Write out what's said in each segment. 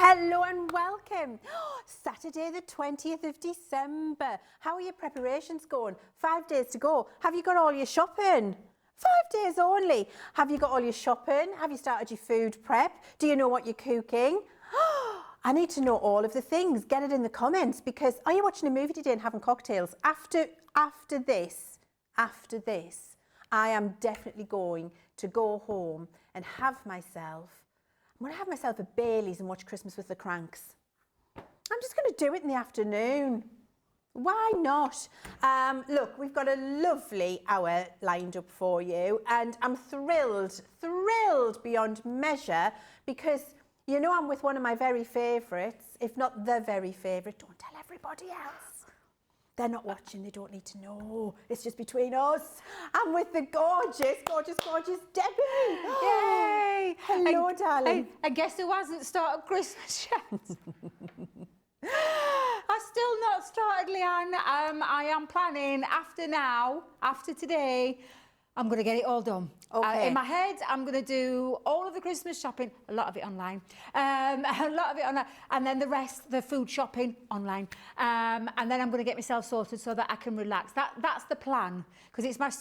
Hello and welcome. Saturday the 20th of December. How are your preparations going? 5 days to go. Have you got all your shopping? 5 days only. Have you got all your shopping? Have you started your food prep? Do you know what you're cooking? I need to know all of the things. Get it in the comments, because are you watching a movie today and having cocktails? After this, I am definitely going to go home and have myself, I'm going to have myself a Baileys and watch Christmas with the Cranks. I'm just going to do it in the afternoon. Why not? Look, we've got a lovely hour lined up for you, and I'm thrilled beyond measure, because you know I'm with one of my very favourites, if not the very favourite. Don't tell everybody else. They're not watching, they don't need to know. It's just between us. I'm with the gorgeous Debby. Yay! Hello, darling. I guess who hasn't started Christmas yet? I've still not started, Leann. I am planning after today, I'm going to get it all done. Okay. In my head, I'm going to do all of the Christmas shopping, a lot of it online, and then the rest, the food shopping online, and then I'm going to get myself sorted so that I can relax. That's the plan, because it's my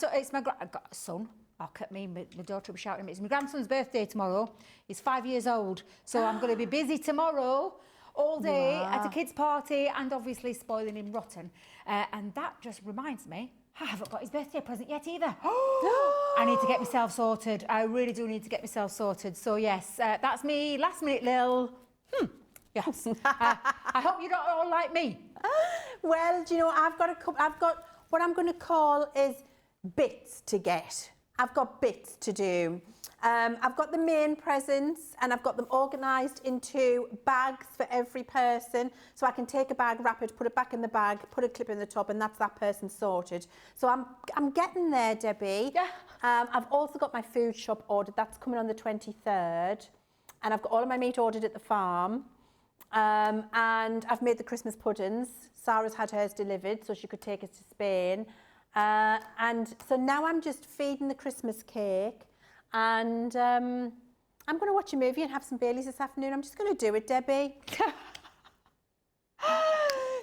I've got a son. Look at me, my daughter will be shouting at me. It's my grandson's birthday tomorrow. He's 5 years old, so I'm going to be busy tomorrow all day at a kid's party, and obviously spoiling him rotten. And that just reminds me, I haven't got his birthday present yet either. I need to get myself sorted. I really do need to get myself sorted. So yes, that's me, last minute Lil. Yes. I hope you're not all like me. Well, do you know, I've got what I'm going to call is bits to get. I've got bits to do. I've got the main presents, and I've got them organised into bags for every person, so I can take a bag, wrap it, put it back in the bag, put a clip in the top, and that's that person sorted. So I'm getting there, Debbie. Yeah. I've also got my food shop ordered. That's coming on the 23rd, and I've got all of my meat ordered at the farm. And I've made the Christmas puddings. Sarah's had hers delivered, so she could take it to Spain. And so now I'm just feeding the Christmas cake. And I'm going to watch a movie and have some Baileys this afternoon. I'm just going to do it, Debbie.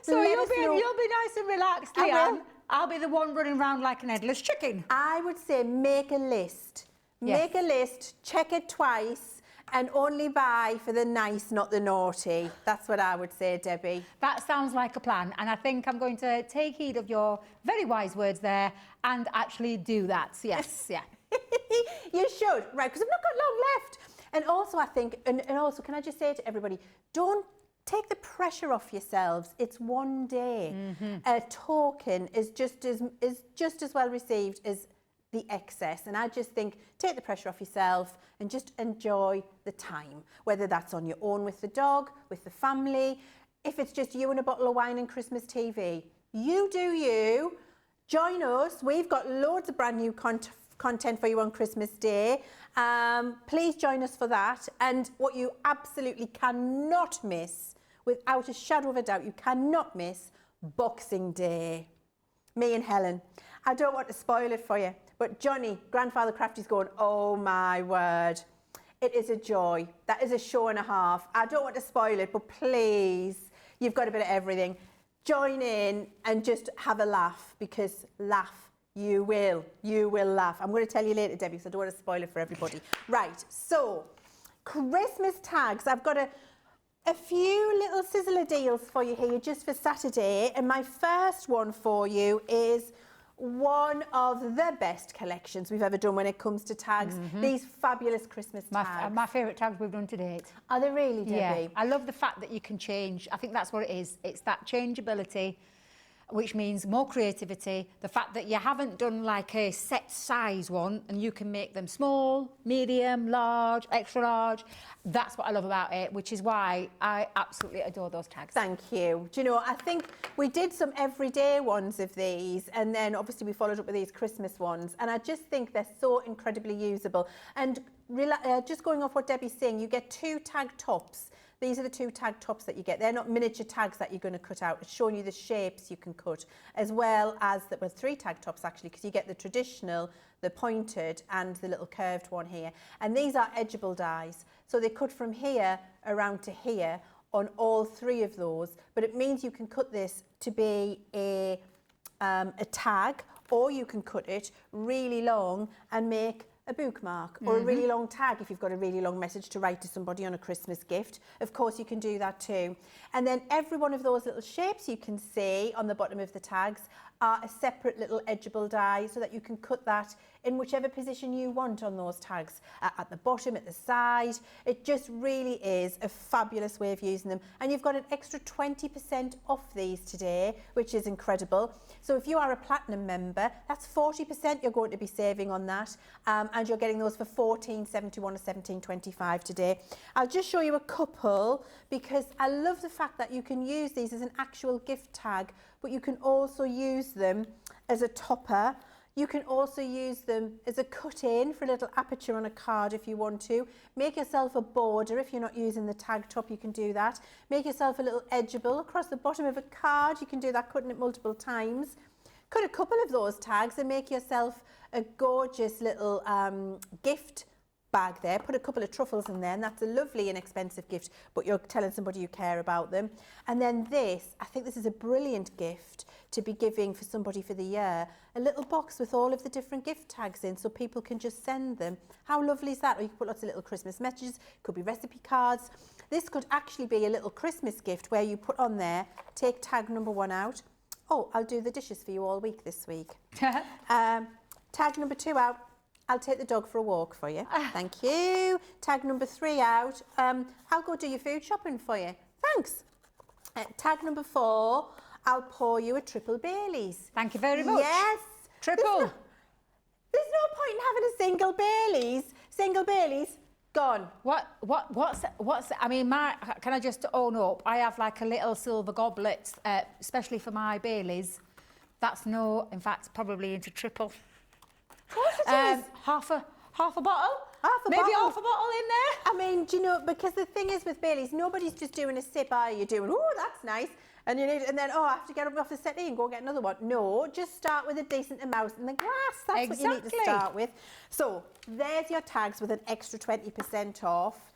So you'll be nice and relaxed, Leann. I will. I'll be the one running around like an headless chicken. I would say make a list. Yes. Make a list, check it twice, and only buy for the nice, not the naughty. That's what I would say, Debbie. That sounds like a plan, and I think I'm going to take heed of your very wise words there and actually do that. Yes, yeah. You should, right, because I've not got long left. And also I think, and also can I just say to everybody, don't take the pressure off yourselves. It's one day. A token is just as well received as the excess. And I just think, take the pressure off yourself and just enjoy the time, whether that's on your own with the dog, with the family. If it's just you and a bottle of wine and Christmas TV, you do you. Join us. We've got loads of brand new content for you on Christmas Day. Please join us for that. And what you absolutely cannot miss, without a shadow of a doubt, you cannot miss Boxing Day. Me and Helen. I don't want to spoil it for you, but Johnny, Grandfather Crafty's going, oh my word. It is a joy. That is a show and a half. I don't want to spoil it, but please, you've got a bit of everything. Join in and just have a laugh, because laugh. You will laugh. I'm going to tell you later, Debbie, because I don't want to spoil it for everybody. Right, so Christmas tags. I've got a few little sizzler deals for you here just for Saturday. And my first one for you is one of the best collections we've ever done when it comes to tags. These fabulous Christmas tags. My favourite tags we've done to date. Are they really, Debbie? Yeah, I love the fact that you can change. I think that's what it is. It's that changeability, which means more creativity. The fact that you haven't done like a set size one, and you can make them small, medium, large, extra large. That's what I love about it, which is why I absolutely adore those tags. Thank you. Do you know, I think we did some everyday ones of these, and then obviously we followed up with these Christmas ones, and I just think they're so incredibly usable. And just going off what Debbie's saying, you get 2 tag tops. These are the 2 tag tops that you get. They're not miniature tags that you're going to cut out. It's showing you the shapes you can cut, as well as, 3 tag tops actually, because you get the traditional, the pointed, and the little curved one here. And these are edgeable dies. So they cut from here around to here, on all 3 of those, but it means you can cut this to be a tag, or you can cut it really long and make a bookmark, or a really long tag if you've got a really long message to write to somebody on a Christmas gift. Of course, you can do that too. And then every one of those little shapes you can see on the bottom of the tags are a separate little edgeable die, so that you can cut that in whichever position you want on those tags, at the bottom, at the side. It just really is a fabulous way of using them. And you've got an extra 20% off these today, which is incredible. So if you are a platinum member, that's 40% you're going to be saving on that, and you're getting those for $14.71 or $17.25 today. I'll just show you a couple, because I love the fact that you can use these as an actual gift tag, but you can also use them as a topper. You can also use them as a cut-in for a little aperture on a card if you want to. Make yourself a border if you're not using the tag top, you can do that. Make yourself a little edgeable across the bottom of a card, you can do that, cutting it multiple times. Cut a couple of those tags and make yourself a gorgeous little gift bag there. Put a couple of truffles in there, and that's a lovely inexpensive gift, but you're telling somebody you care about them. And then this, I think this is a brilliant gift to be giving for somebody for the year. A little box with all of the different gift tags in, so people can just send them. How lovely is that? Or you can put lots of little Christmas messages, could be recipe cards. This could actually be a little Christmas gift where you put on there, take tag number 1 out. Oh, I'll do the dishes for you all week this week. Tag number 2 out. I'll take the dog for a walk for you. Thank you. Tag number 3 out. I'll go do your food shopping for you. Thanks. Tag number 4. I'll pour you a triple Baileys. Thank you very much. Yes. Triple. There's no point in having a single Baileys. Single Baileys, gone. What's I mean, can I just own up? I have like a little silver goblet, especially for my Baileys. That's in fact, probably into triple. Of course it is. Half a bottle. Maybe half a bottle in there. I mean, do you know, because the thing is with Baileys, nobody's just doing a sip, are you? Doing, oh, that's nice. And then, I have to get up off the settee and go get another one. No, just start with a decent amount in the glass. That's what you need to start with. So there's your tags with an extra 20% off,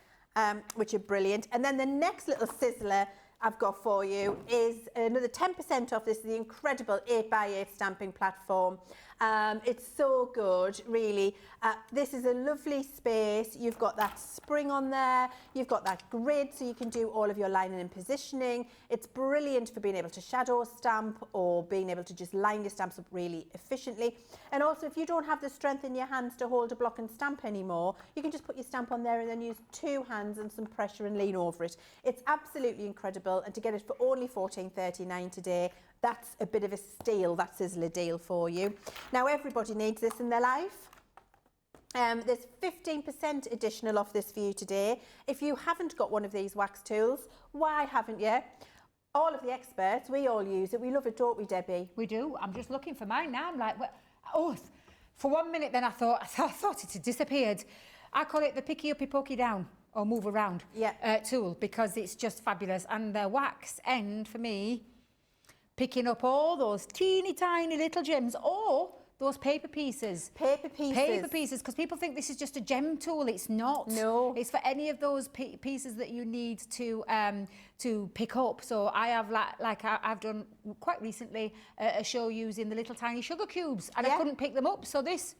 which are brilliant. And then the next little sizzler I've got for you is another 10% off. This is the incredible 8x8 stamping platform. It's so good, really. This is a lovely space. You've got that spring on there. You've got that grid, so you can do all of your lining and positioning. It's brilliant for being able to shadow stamp or being able to just line your stamps up really efficiently. And also, if you don't have the strength in your hands to hold a block and stamp anymore, you can just put your stamp on there and then use 2 hands and some pressure and lean over it. It's absolutely incredible, and to get it for only $14.39 today, that's a bit of a steal, that sizzler deal for you. Now, everybody needs this in their life. There's 15% additional off this for you today. If you haven't got one of these wax tools, why haven't you? All of the experts, we all use it. We love it, don't we, Debbie? We do. I'm just looking for mine now. I'm like, oh, for 1 minute then I thought it had disappeared. I call it the picky uppy pokey down or move around tool, because it's just fabulous. And the wax end for me, picking up all those teeny tiny little gems, or those paper pieces. Paper pieces, because people think this is just a gem tool. It's not. No. It's for any of those pieces that you need to pick up. So I have, I've done quite recently a show using the little tiny sugar cubes, and I couldn't pick them up. So this,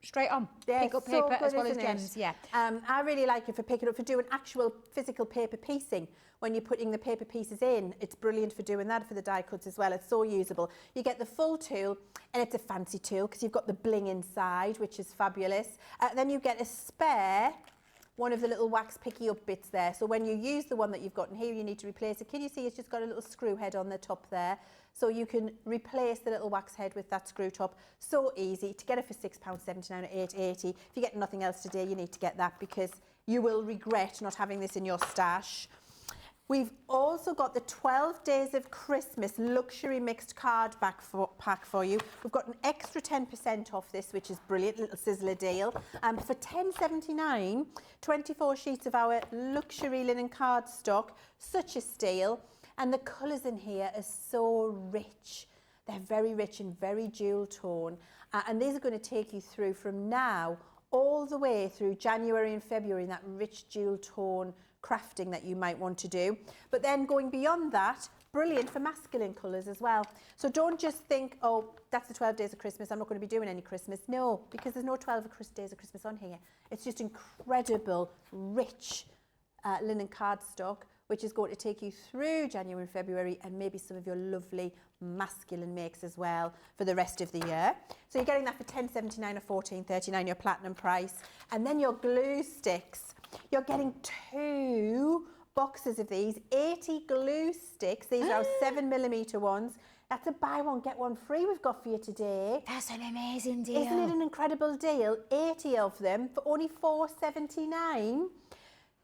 straight on, pick up paper as well as gems. Yeah. I really like it for picking up, for doing actual physical paper piecing. When you're putting the paper pieces in, it's brilliant for doing that, for the die cuts as well. It's so usable. You get the full tool, and it's a fancy tool because you've got the bling inside, which is fabulous. Then you get a spare, one of the little wax picky up bits there. So when you use the one that you've got in here, you need to replace it. Can you see it's just got a little screw head on the top there? So you can replace the little wax head with that screw top. So easy to get it for £6.79 or £8.80. If you get nothing else today, you need to get that, because you will regret not having this in your stash. We've also got the 12 Days of Christmas luxury mixed card pack for you. We've got an extra 10% off this, which is brilliant, little sizzler deal. For £10.79, 24 sheets of our luxury linen card stock, such a steal. And the colours in here are so rich. They're very rich and very jewel tone. And these are going to take you through from now all the way through January and February in that rich jewel tone crafting that you might want to do. But then going beyond that, brilliant for masculine colours as well. So don't just think, oh, that's the 12 days of Christmas, I'm not going to be doing any Christmas. No, because there's no 12 days of Christmas on here. It's just incredible, rich linen cardstock, which is going to take you through January and February, and maybe some of your lovely masculine makes as well for the rest of the year. So you're getting that for £10.79 or £14.39, your platinum price. And then your glue sticks, you're getting 2 boxes of these, 80 glue sticks. These are our 7mm ones. That's a buy one, get one free we've got for you today. That's an amazing deal. Isn't it an incredible deal? 80 of them for only £4.79.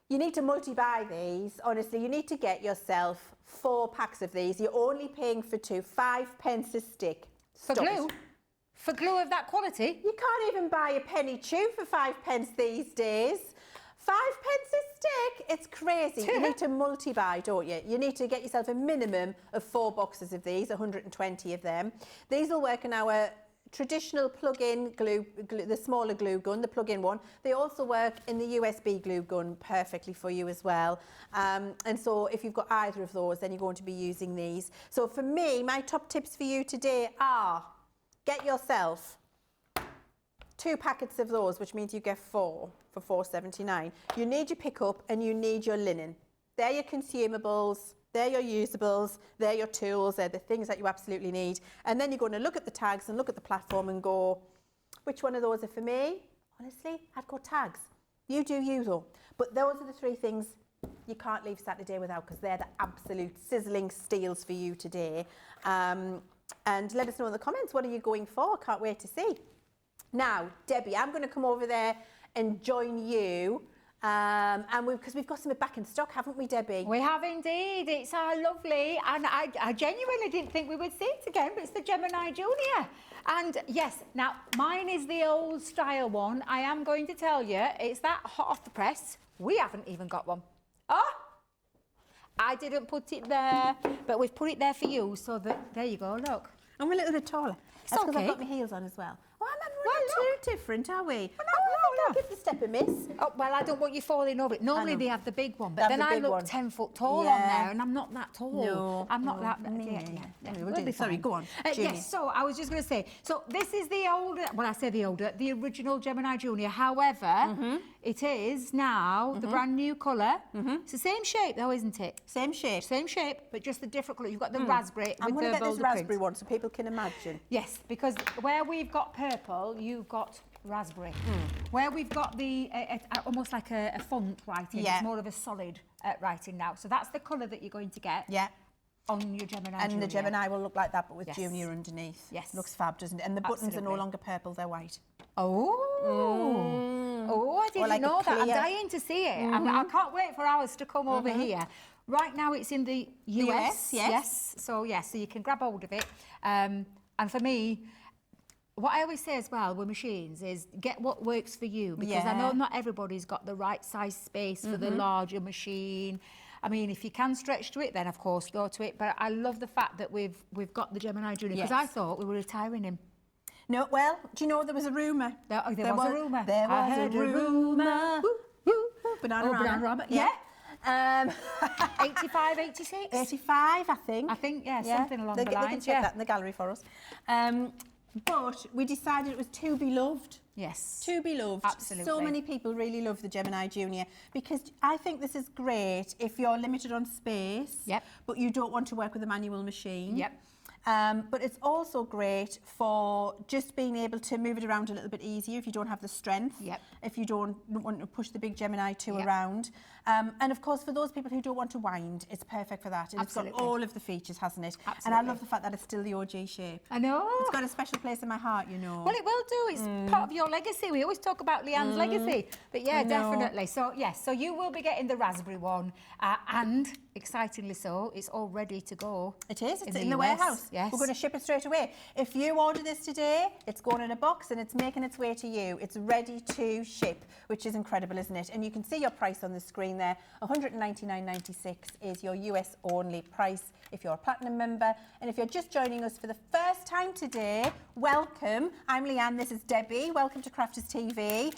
You need to multi-buy these. Honestly, you need to get yourself 4 packs of these. You're only paying for 2, 5p a stick. For Stop glue? it. For glue of that quality? You can't even buy a penny tube for 5p these days. 5p a stick, it's crazy. You need to multi-buy, don't you? You need to get yourself a minimum of 4 boxes of these, 120 of them. These will work in our traditional plug-in glue, the smaller glue gun, the plug-in one. They also work in the USB glue gun perfectly for you as well. And so if you've got either of those, then you're going to be using these. So for me, my top tips for you today are, get yourself 2 packets of those, which means you get 4 for £4.79. You need your pickup and you need your linen. They're your consumables, they're your usables, they're your tools, they're the things that you absolutely need. And then you're going to look at the tags and look at the platform and go, which one of those are for me? Honestly, I'd go tags. You do you though. But those are the 3 things you can't leave Saturday without, because they're the absolute sizzling steals for you today. And let us know in the comments, what are you going for? Can't wait to see. Now, Debbie, I'm going to come over there and join you. Because we've got some back in stock, haven't we, Debbie? We have indeed. It's lovely. And I genuinely didn't think we would see it again, but it's the Gemini Junior. And yes, now mine is the old style one. I am going to tell you, it's that hot off the press. We haven't even got one. Oh! I didn't put it there, but we've put it there for you, so that, there you go, look. I'm a little bit taller. That's because okay. I've got my heels on as well. Well, I'm not too different, are we? Well, I'll give the step a miss. Oh, well, I don't want you falling over it. Normally they have the big one, but then the I big look one. 10 foot tall on there, and I'm not that tall. No. I'm not that. We'll do this. Sorry, go on. Yes, so I was just going to say, so this is the older, well, I say the older, the original Gemini Junior. However, it is now the brand new colour. It's the same shape though, isn't it? Same shape. Same shape, but just a different colour. You've got the raspberry with I'm going to the get this boulder raspberry print. one so people can imagine. Yes, because where we've got purple, you've got raspberry. Where we've got the almost like a font writing, it's more of a solid writing now. So that's the colour that you're going to get. Yeah. On your Gemini And Junior. the Gemini will look like that, but with Junior underneath. Yes. Looks fab, doesn't it? And the buttons are no longer purple, they're white. Oh. Oh, I didn't know that. I'm dying to see it. I can't wait for ours to come over here. Right now it's in the US. Yes. So, yes, so you can grab hold of it. And for me, what I always say as well with machines is get what works for you, because I know not everybody's got the right size space for the larger machine. I mean, if you can stretch to it, then of course go to it. But I love the fact that we've got the Gemini Junior, because I thought we were retiring him. No, well, do you know there was a rumour? There was a rumour. There was a rumour. Banana Rabbit. Yeah. 85, 86? 85, I think. Something along the lines. They can check that in the gallery for us. But we decided it was too beloved. Yes. Too beloved. Absolutely. So many people really love the Gemini Junior, because I think this is great if you're limited on space, but you don't want to work with a manual machine. But it's also great for just being able to move it around a little bit easier if you don't have the strength, if you don't want to push the big Gemini 2 around. And of course, for those people who don't want to wind, it's perfect for that. And it's got all of the features, hasn't it? And I love the fact that it's still the OG shape. I know. It's got a special place in my heart, you know. Well, it will do. It's part of your legacy. We always talk about Leann's legacy. But yeah, definitely. So, yes, so you will be getting the raspberry one. And excitingly so, it's all ready to go. It is. It's in the warehouse. Yes. We're going to ship it straight away. If you order this today, it's going in a box and it's making its way to you. It's ready to ship, which is incredible, isn't it? And you can see your price on the screen there. $199.96 is your US only price if you're a platinum member. And if you're just joining us for the first time today, welcome. I'm Leann, this is Debbie. Welcome to Crafters TV.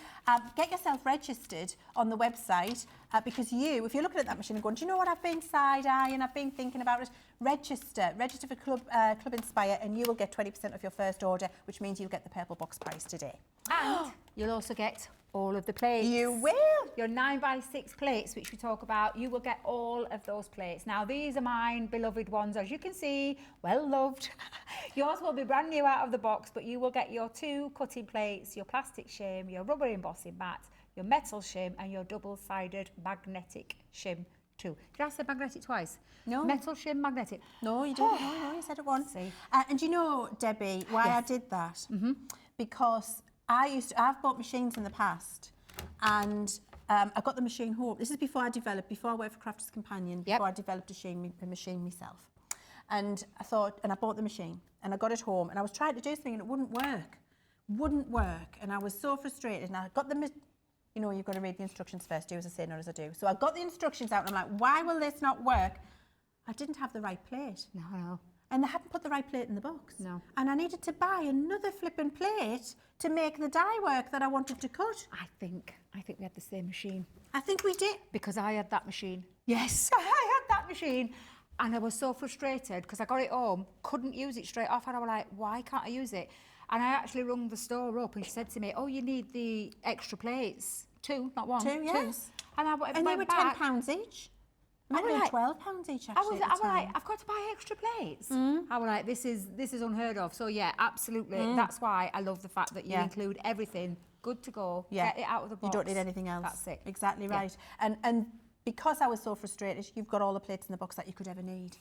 get yourself registered on the website because if you're looking at that machine and going, do you know what, I've been side-eyeing, I've been thinking about it, register for Club Inspire, and you will get 20% of your first order, which means you'll get the purple box price today. And you'll also get all of the plates. You will. Your 9x6 plates, which we talk about, you will get all of those plates. Now, these are mine beloved ones, as you can see, well loved. Yours will be brand new out of the box, but you will get your 2 cutting plates, your plastic shim, your rubber embossing mat, your metal shim, and your double-sided magnetic shim too. Did I say magnetic twice? No. Metal shim, magnetic. No, you didn't. No, you said it once. See. And you know, Debbie, why I did that? Because I've bought machines in the past, and I got the machine home. This is before I worked for Crafters Companion, before I developed a machine myself. And I bought the machine, and I got it home, and I was trying to do something, and it wouldn't work. And I was so frustrated, and I got you've got to read the instructions first, do as I say, not as I do. So I got the instructions out, and I'm like, why will this not work? I didn't have the right plate. No. And they hadn't put the right plate in the box. No. And I needed to buy another flipping plate to make the die work that I wanted to cut. I think we had the same machine. I think we did. Because I had that machine. Yes. I had that machine. And I was so frustrated because I got it home, couldn't use it straight off. And I was like, why can't I use it? And I actually rung the store up, and she said to me, oh, you need the extra plates. 2, not 1. 2, yes. And I went And they were back, £10 each. I was like, £12 each, actually. I was like, I've got to buy extra plates. I was like, this is unheard of. So yeah, absolutely. That's why I love the fact that you include everything good to go. Yeah. Get it out of the box. You don't need anything else. That's it. Exactly right. And because I was so frustrated, you've got all the plates in the box that you could ever need.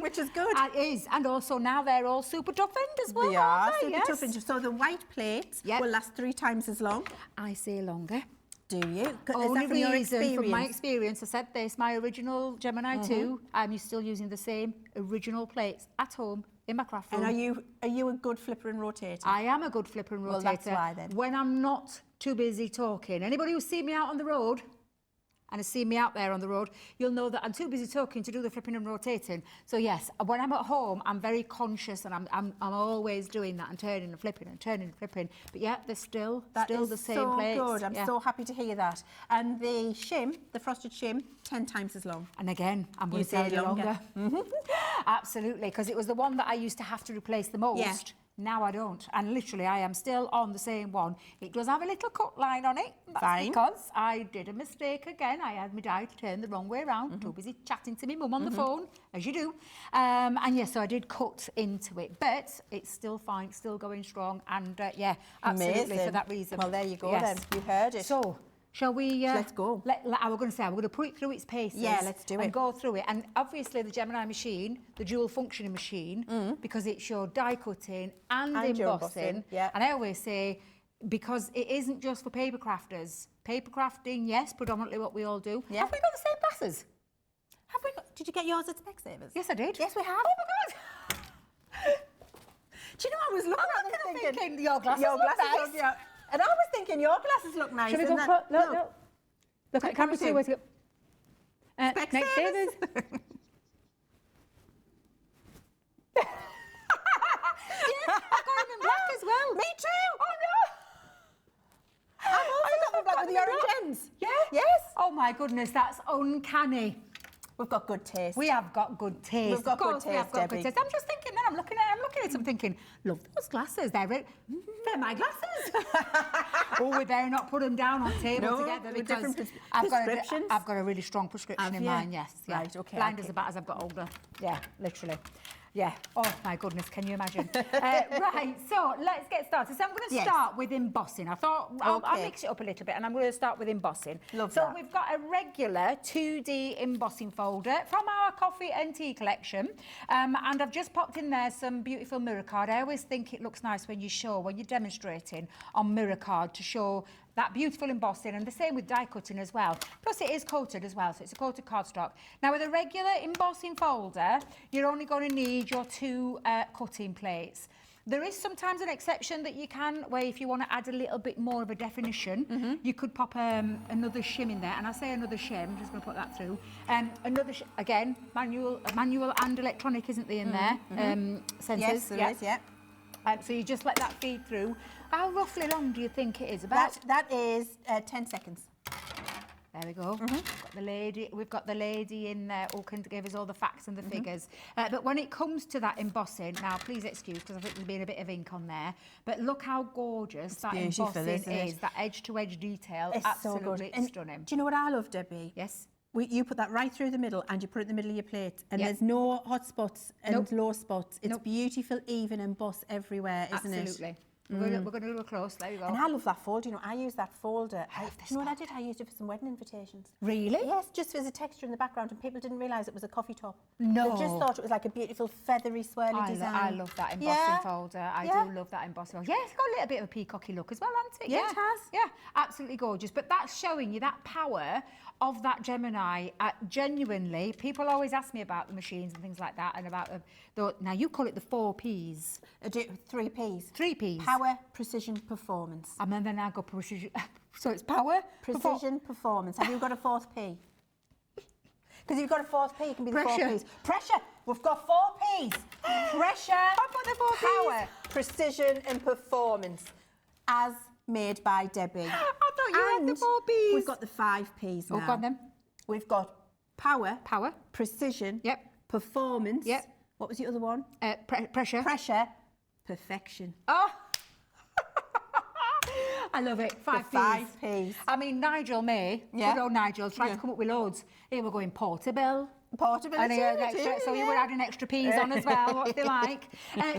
Which is good. It is. And also now they're all super toughened as well. They are aren't they? super toughened. So the white plates will last 3 times as long. I say longer. Do you? Only from your reason, experience? from my experience, I said this, my original Gemini 2, I'm still using the same original plates at home in my craft room. And are you a good flipper and rotator? I am a good flipper and rotator. Well, that's why then. When I'm not too busy talking. Anybody who's seen me out on the road and has seen me out there on the road, you'll know that I'm too busy talking to do the flipping and rotating. So yes, when I'm at home, I'm very conscious, and I'm always doing that and turning and flipping and turning and flipping. But yeah, they're still the same plates. So good. I'm so happy to hear that. And the shim, the frosted shim, 10 times as long. And again, I'm going to say longer. Absolutely, because it was the one that I used to have to replace the most. Yeah. Now I don't, and literally I am still on the same one. It does have a little cut line on it. That's Fine. because I did a mistake again. I had my die turned the wrong way around. Too busy chatting to my mum on the phone, as you do. And yes, so I did cut into it, but it's still fine, still going strong. And yeah, absolutely. Amazing. For that reason. Well, there you go Yes. then. You heard it. So, shall we? Let's go. I was going to say, we're going to put it through its paces. Yeah, let's do it. And go through it. And obviously the Gemini machine, the dual functioning machine, because it's your die cutting and your embossing. yeah. And I always say, because it isn't just for paper crafters. Paper crafting, yes, predominantly what we all do. Yeah. Have we got the same glasses? Have we got, did you get yours at Specsavers? Yes, I did. Yes, we have. Oh my God. Do you know, I was looking at them thinking, your glasses look nice. yeah. And I was thinking, your glasses look nice. Shall we go? Look at camera 2. Where's it? Next Specsavers. Yeah, I've got them in black as well. Me too. Oh no. I've also got them black with the orange ends. Yeah? Yes. Oh my goodness, that's uncanny. We've got good taste. We have got good taste. We've got Of course good we have taste, got Debbie. good taste. I'm just thinking then, I'm looking at it, I'm thinking, love those glasses. They're my glasses. Oh, we better not put them down on table together with because different I've got a really strong prescription Have in you? mine, yes. Yeah. Right, okay, Blind okay. as a bat as I've got older. Yeah, literally. Yeah. Oh my goodness, can you imagine? Right, so let's get started. So I'm going to start with embossing. I thought I'll mix it up a little bit, and I'm going to start with embossing. Love so that. we've got a regular 2D embossing folder from our coffee and tea collection, and I've just popped in there some beautiful mirror card. I always think it looks nice when you're demonstrating on mirror card to show that beautiful embossing, and the same with die cutting as well. Plus it is coated as well, so it's a coated cardstock. Now with a regular embossing folder, you're only going to need your 2 cutting plates. There is sometimes an exception that you can, where if you want to add a little bit more of a definition, you could pop another shim in there. And I say another shim, I'm just going to put that through. Again, manual and electronic, isn't there, in there? Sensors. Yes, there is, yeah. So you just let that feed through. How roughly long do you think it is? About That is 10 seconds. There we go. We've got the lady in there who can give us all the facts and the figures. But when it comes to that embossing, now please excuse because I think there's been a bit of ink on there. But look how gorgeous that embossing is. That edge-to-edge detail, it's absolutely so good. stunning. Do you know what I love, Debbie? Yes. You put that right through the middle and you put it in the middle of your plate and there's no hot spots and low spots. It's beautiful, even emboss everywhere, isn't it? Absolutely. We're going to do a close. There you go. And I love that folder. You know, I use that folder. You know what I did? I used it for some wedding invitations. Really? Yes, just as a texture in the background, and people didn't realise it was a coffee top. No. They just thought it was like a beautiful feathery, swirly design. I love that embossing folder. I do love that embossing folder. Yeah, it's got a little bit of a peacocky look as well, hasn't it? Yeah, it has. Yeah, absolutely gorgeous. But that's showing you that power of that Gemini. Genuinely, people always ask me about the machines and things like that, and about now you call it the 4 Ps. 3 Ps. 3 Ps. Power, precision, performance. And then I go precision. So it's power, precision, performance. Have you got a 4th P? Because if you've got a 4th P, it can be the 4 Ps. Pressure. We've got 4 Ps. Pressure, power, precision, and performance, as made by Debbie. I thought you had the 4 Ps. We've got the 5 Ps now. Oh, got them. We've got power, precision, Yep. performance. Yep. What was the other one? Pressure. Pressure, perfection. Oh. I love it. 5 Ps. 5 Ps. I mean, Nigel May, good old Nigel, tried to come up with loads. He were going portable. Portability. So you were adding extra Ps on as well, what they like.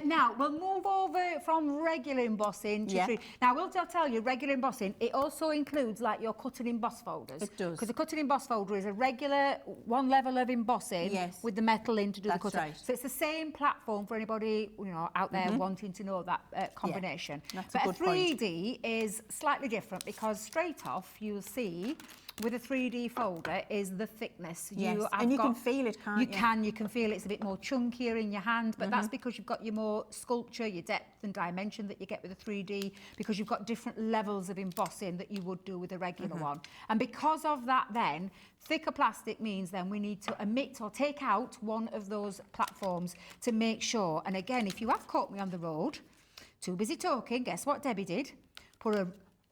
Now, we'll move over from regular embossing to 3D. Now, I'll tell you, regular embossing, it also includes like your cut and emboss folders. It does. Because the cut and emboss folder is a regular one level of embossing with the metal in to do the cutting. Right. So it's the same platform for anybody out there wanting to know that combination. That's but a good 3D is slightly different because straight off you'll see with a 3D folder is the thickness. And you can feel it, can't you? You can feel it's a bit more chunkier in your hand, but that's because you've got your more sculpture, your depth and dimension that you get with a 3D, because you've got different levels of embossing that you would do with a regular one. And because of that then, thicker plastic means then we need to omit or take out one of those platforms to make sure. And again, if you have caught me on the road, too busy talking, guess what Debbie did? Put a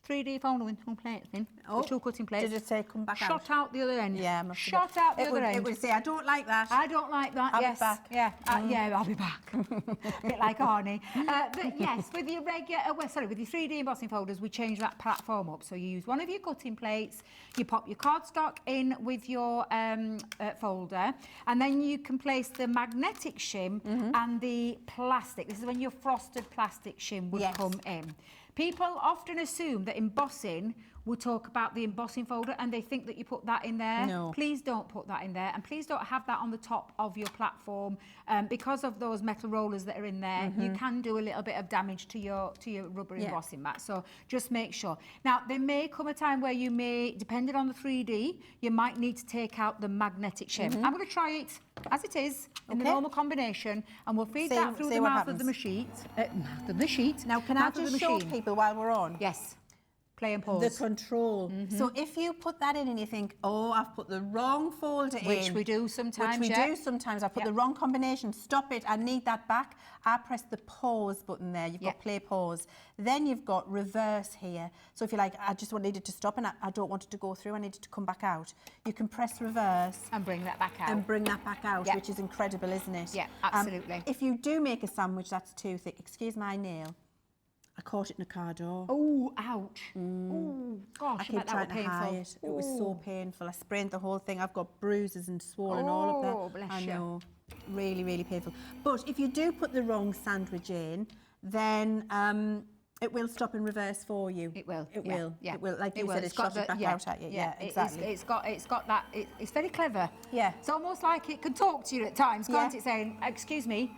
3D folder with 2 plates in, the 2 cutting plates. Did it say come back out? Shot out the other end. Yeah, shot out the other end. It would say, I don't like that. I don't like that. I'll yes. be back. Yeah, I'll be back. A bit like Arnie. But yes, with your with your 3D embossing folders, we change that platform up. So you use one of your cutting plates, you pop your cardstock in with your folder, and then you can place the magnetic shim and the plastic. This is when your frosted plastic shim would come in. People often assume that embossing, we talk about the embossing folder and they think that you put that in there. No. Please don't put that in there, and please don't have that on the top of your platform. Because of those metal rollers that are in there, you can do a little bit of damage to your rubber embossing mat. So just make sure. Now, there may come a time where you may, depending on the 3D, you might need to take out the magnetic shim. I'm going to try it as it is in the normal combination, and we'll feed that through the mouth of the machine. Now, can I just show people while we're on? Yes. Play and pause. The control. So if you put that in and you think, oh, I've put the wrong folder in. Which we do sometimes, I put the wrong combination. Stop it. I need that back. I press the pause button there. You've got play pause. Then you've got reverse here. So if you're like, I just needed to stop and I don't want it to go through, I need it to come back out. You can press reverse. And bring that back out. Which is incredible, isn't it? Yeah, absolutely. If you do make a sandwich that's too thick, excuse my nail, I caught it in a car door. Oh, ouch. Oh, gosh, I keep trying to hide it. It was so painful. I sprained the whole thing. I've got bruises and swollen all up there. Oh, bless I you. know. Really, really painful. But if you do put the wrong sandwich in, then it will stop and reverse for you. It will. It will. Yeah. It will. Like you said, it's shot it back out at you. Yeah, exactly. It's got that. It's very clever. Yeah. It's almost like it can talk to you at times, can't it? Saying, "Excuse me,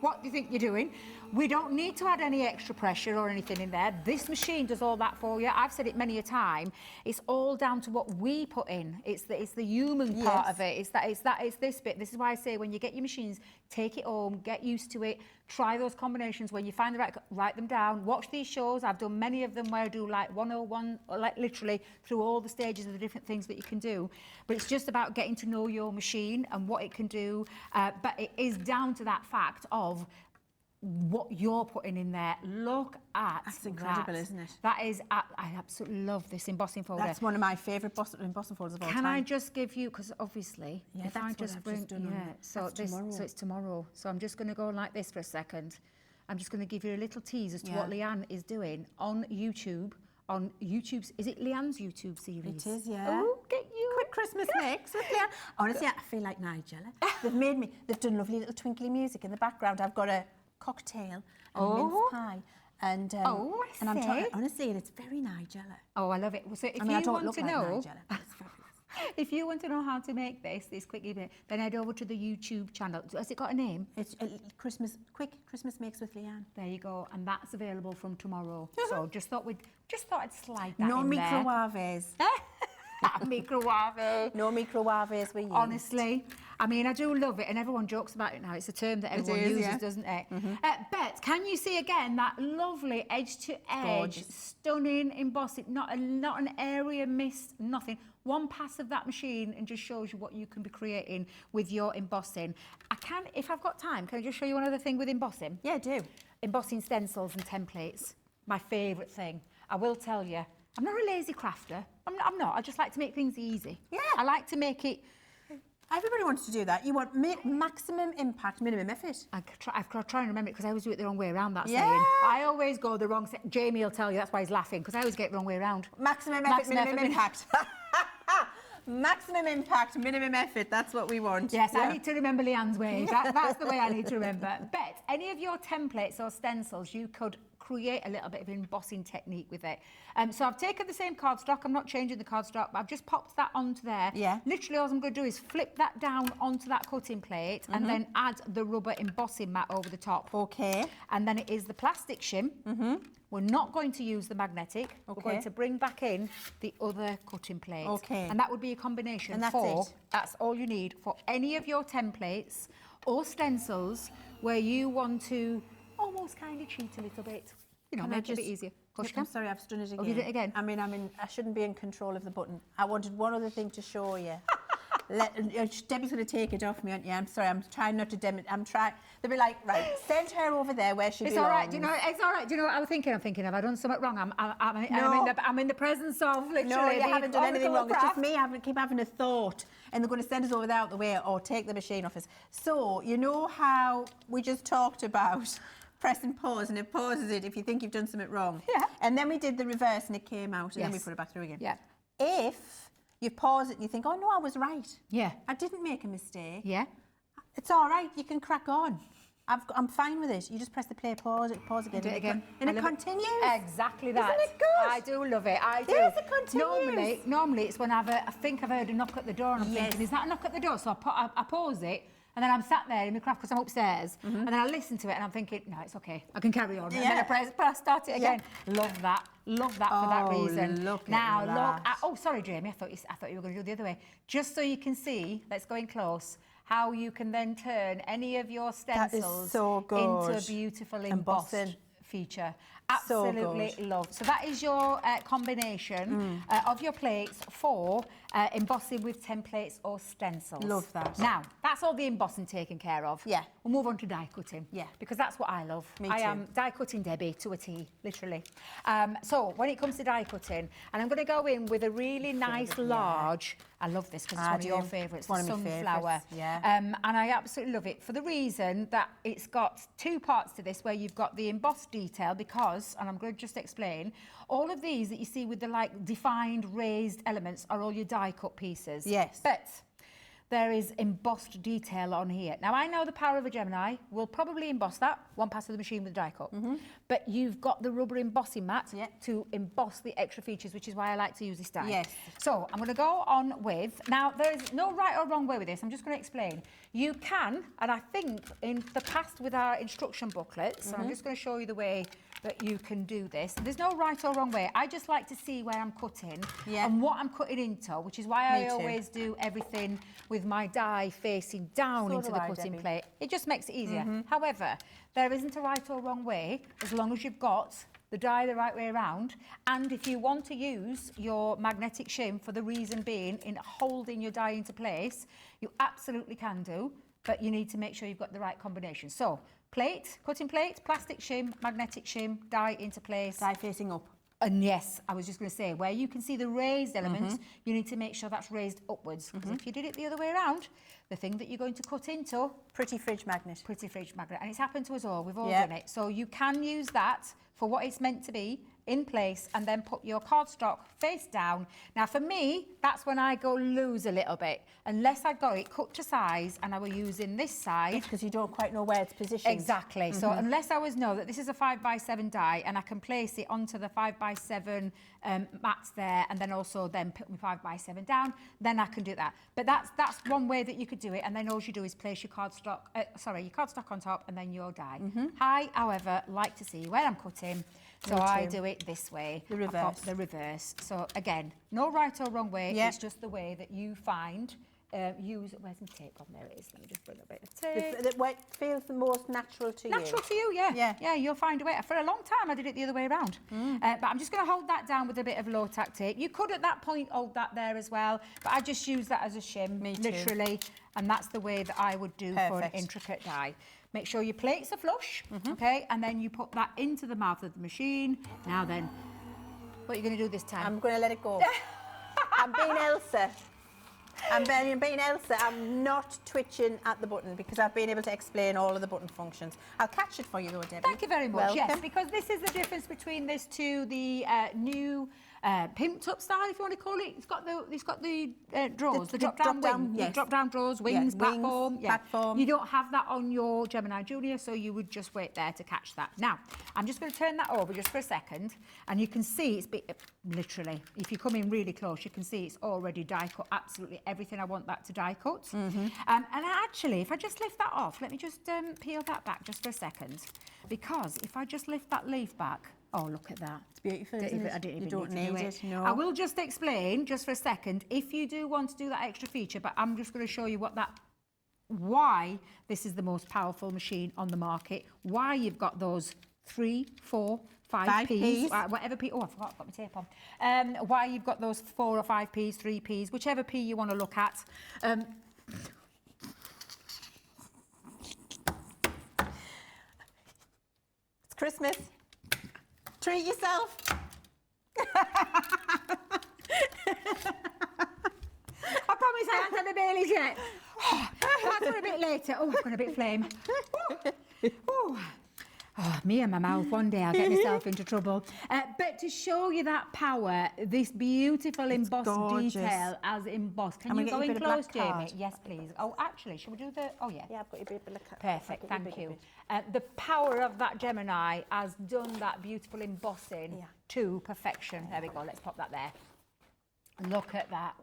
what do you think you're doing?" We don't need to add any extra pressure or anything in there. This machine does all that for you. I've said it many a time. It's all down to what we put in. It's the human part of it. It's this bit. This is why I say when you get your machines, take it home, get used to it, try those combinations. When you find the right, write them down. Watch these shows. I've done many of them where I do like 101, or like literally through all the stages of the different things that you can do. But it's just about getting to know your machine and what it can do. But it is down to that fact of what you're putting in there. Look at That's incredible, isn't it? That is, I absolutely love this embossing folder. That's one of my favourite embossing folders of all time. Can I just give you, because obviously, Yeah, if that's I what just I've bring, just done. so That's tomorrow. so it's tomorrow. So I'm just going to go like this for a second. I'm just going to give you a little tease as to what Leann is doing on YouTube. On YouTube's, is it Leann's YouTube series? It is, yeah. Oh, get you. Quick Christmas mix with Leann. Honestly, I feel like Nigella. They've done lovely little twinkly music in the background. I've got a cocktail and a mince pie. And, and I'm trying, honestly, and it's very Nigella. Oh, I love it. So if I mean, I you don't want look to like know, Nigella, but it's fabulous. if you want to know how to make this quick evening, then head over to the YouTube channel. Has it got a name? It's a quick Christmas mix with Leann. There you go, and that's available from tomorrow. So just thought I'd slide that No in there. microwaves. Microwave. No microwaves with you. Honestly, I mean, I do love it, and everyone jokes about it now. It's a term that everyone uses, doesn't it? Bet, can you see again that lovely edge-to-edge, stunning embossing? Not an area missed, nothing. One pass of that machine and just shows you what you can be creating with your embossing. If I've got time, can I just show you one other thing with embossing? Yeah, do. Embossing stencils and templates. My favourite thing. I will tell you, I'm not a lazy crafter. I'm not. I just like to make things easy. Yeah. I like to make it... Everybody wants to do that. You want maximum impact, minimum effort. I've got to try and remember it because I always do it the wrong way around, that Yeah. saying. I always go the wrong... Jamie will tell you, that's why he's laughing, because I always get it the wrong way around. Maximum effort, minimum impact. Maximum impact, minimum effort. That's what we want. Yes, I need to remember Leann's way. That's the way I need to remember. Bet, any of your templates or stencils, you could create a little bit of an embossing technique with it. So I've taken the same cardstock. I'm not changing the cardstock, but I've just popped that onto there. Yeah. Literally all I'm going to do is flip that down onto that cutting plate and then add the rubber embossing mat over the top. Okay. And then it is the plastic shim. We're not going to use the magnetic. We're going to bring back in the other cutting plate. Okay. And that would be a combination And that's for... it? That's all you need for any of your templates or stencils where you want to almost kind of cheat a little bit. You know, make it a bit easier. Of course you I'm can. sorry, I've done it again. Oh, you did it again? I mean, I shouldn't be in control of the button. I wanted one other thing to show you. Debbie's going to take it off me, aren't you? I'm sorry, I'm trying not to demonstrate. They'll be like, right, send her over there where she belongs. It's all right. Do you know? It's all right. Do you know what I was thinking? I'm thinking, have I done something wrong? I'm in the presence of literally. No, you haven't done anything wrong. It's just me. me. I keep having a thought, and they're going to send us over there out the way or take the machine off us. So you know how we just talked about pressing pause, and it pauses it if you think you've done something wrong. Yeah. And then we did the reverse, and it came out, and then we Yes. put it back through again. Yeah. If you pause it and you think, oh no, I was right. Yeah. I didn't make a mistake. Yeah. It's all right. You can crack on. I'm fine with it. You just press the play, pause again. Do it again. And it continues. Exactly that. Isn't it good? I do love it. I do. Yes, it continues. Normally it's when I think I've heard a knock at the door and I'm thinking, is that a knock at the door? So I pause it. And then I'm sat there in my craft because I'm upstairs, and then I listen to it and I'm thinking, no, it's okay, I can carry on. And then I press start it again. Love that for that reason. Look now, at that. oh, sorry, Jamie, I thought you were going to do it the other way. Just so you can see, let's go in close, how you can then turn any of your stencils so good. into a beautiful Embossing. embossed feature. So Absolutely good. love. So that is your combination of your plates for embossing with templates or stencils. Love that. Now, that's all the embossing taken care of. Yeah. We'll move on to die cutting. Yeah. Because that's what I love. Me I too. am die cutting Debbie to a T, literally. So when it comes to die cutting, and I'm going to go in with a really nice large, I love this because it's one of your favourites, One the of my sunflower. favourites, yeah. And I absolutely love it for the reason that it's got two parts to this where you've got the embossed detail because, and I'm going to just explain, all of these that you see with the like defined raised elements are all your die cut pieces. Yes. But there is embossed detail on here. Now, I know the power of a Gemini will probably emboss that, one pass of the machine with a die cut. But you've got the rubber embossing mat to emboss the extra features, which is why I like to use this die. Yes. So I'm going to go on with, now there's no right or wrong way with this, I'm just going to explain. You can, and I think in the past with our instruction booklets, so I'm just going to show you the way that you can do this. There's no right or wrong way. I just like to see where I'm cutting and what I'm cutting into, which is why I always do everything with my die facing down into the cutting plate. It just makes it easier. However, there isn't a right or wrong way as long as you've got the die the right way around, and if you want to use your magnetic shim for the reason being in holding your die into place, you absolutely can do. but you need to make sure you've got the right combination. So plate, cutting plate, plastic shim, magnetic shim, die into place. Die facing up. And yes, I was just going to say, where you can see the raised elements, you need to make sure that's raised upwards. Because if you did it the other way around, the thing that you're going to cut into... Pretty fridge magnet. Pretty fridge magnet. And it's happened to us all. We've all done it. So you can use that for what it's meant to be in place and then put your cardstock face down. Now, for me, that's when I go loose a little bit. Unless I got it cut to size and I were using this side. Because you don't quite know where it's positioned. Exactly. So unless I know that this is a 5x7 die and I can place it onto the 5x7 mats there and then also then put my 5x7 down, then I can do that. But that's one way that you could do it. And then all you do is place your cardstock, your cardstock on top and then your die. I, however, like to see where I'm cutting. So I do it this way. The reverse. The reverse. So again, no right or wrong way. It's just the way that you find. Where's my tape on? There it is. Let me just bring a bit of tape. What feels the most natural to you. Natural to you, yeah. Yeah, you'll find a way. For a long time, I did it the other way around. But I'm just going to hold that down with a bit of low tack tape. You could, at that point, hold that there as well. But I just use that as a shim, literally. And that's the way that I would do for an intricate die. Make sure your plates are flush, okay? And then you put that into the mouth of the machine. Now then, what are you going to do this time? I'm going to let it go. I'm being Elsa. I'm being Elsa. I'm not twitching at the button because I've been able to explain all of the button functions. I'll catch it for you though, Debbie. Thank you very much. Welcome. Yes, because this is the difference between this to the new pimped up style, if you want to call it. It's got the drawers, the drop down drawers, wings, platform. Platform. You don't have that on your Gemini Junior, so you would just wait there to catch that. Now, I'm just going to turn that over just for a second, and you can see it's literally, if you come in really close, you can see it's already die cut. Absolutely everything I want that to die cut. And actually, if I just lift that off, let me just peel that back just for a second, because if I just lift that leaf back. Oh, look at that. It's beautiful, isn't it? I didn't even you don't need it, no. I will just explain, just for a second, if you do want to do that extra feature, but I'm just going to show you why this is the most powerful machine on the market, why you've got those 3, 4, 5 Ps, whatever P, oh, I forgot, I've got my tape on. Why you've got those 4 or 5 Ps, 3 Ps, whichever P you want to look at. It's Christmas. Treat yourself. I promise I haven't had the Baileys yet. That's for a bit later. Oh, I've got a bit of flame. Oh, me and my mouth, one day I'll get myself into trouble. But to show you that power, this beautiful embossed detail as embossed. Can you go in close, Jamie? Yes, please. Oh, actually, shall we do the... Oh, yeah. Yeah, I've got your bit of black card. Perfect, thank you. The power of that Gemini has done that beautiful embossing to perfection. There we go, let's pop that there. Look at that.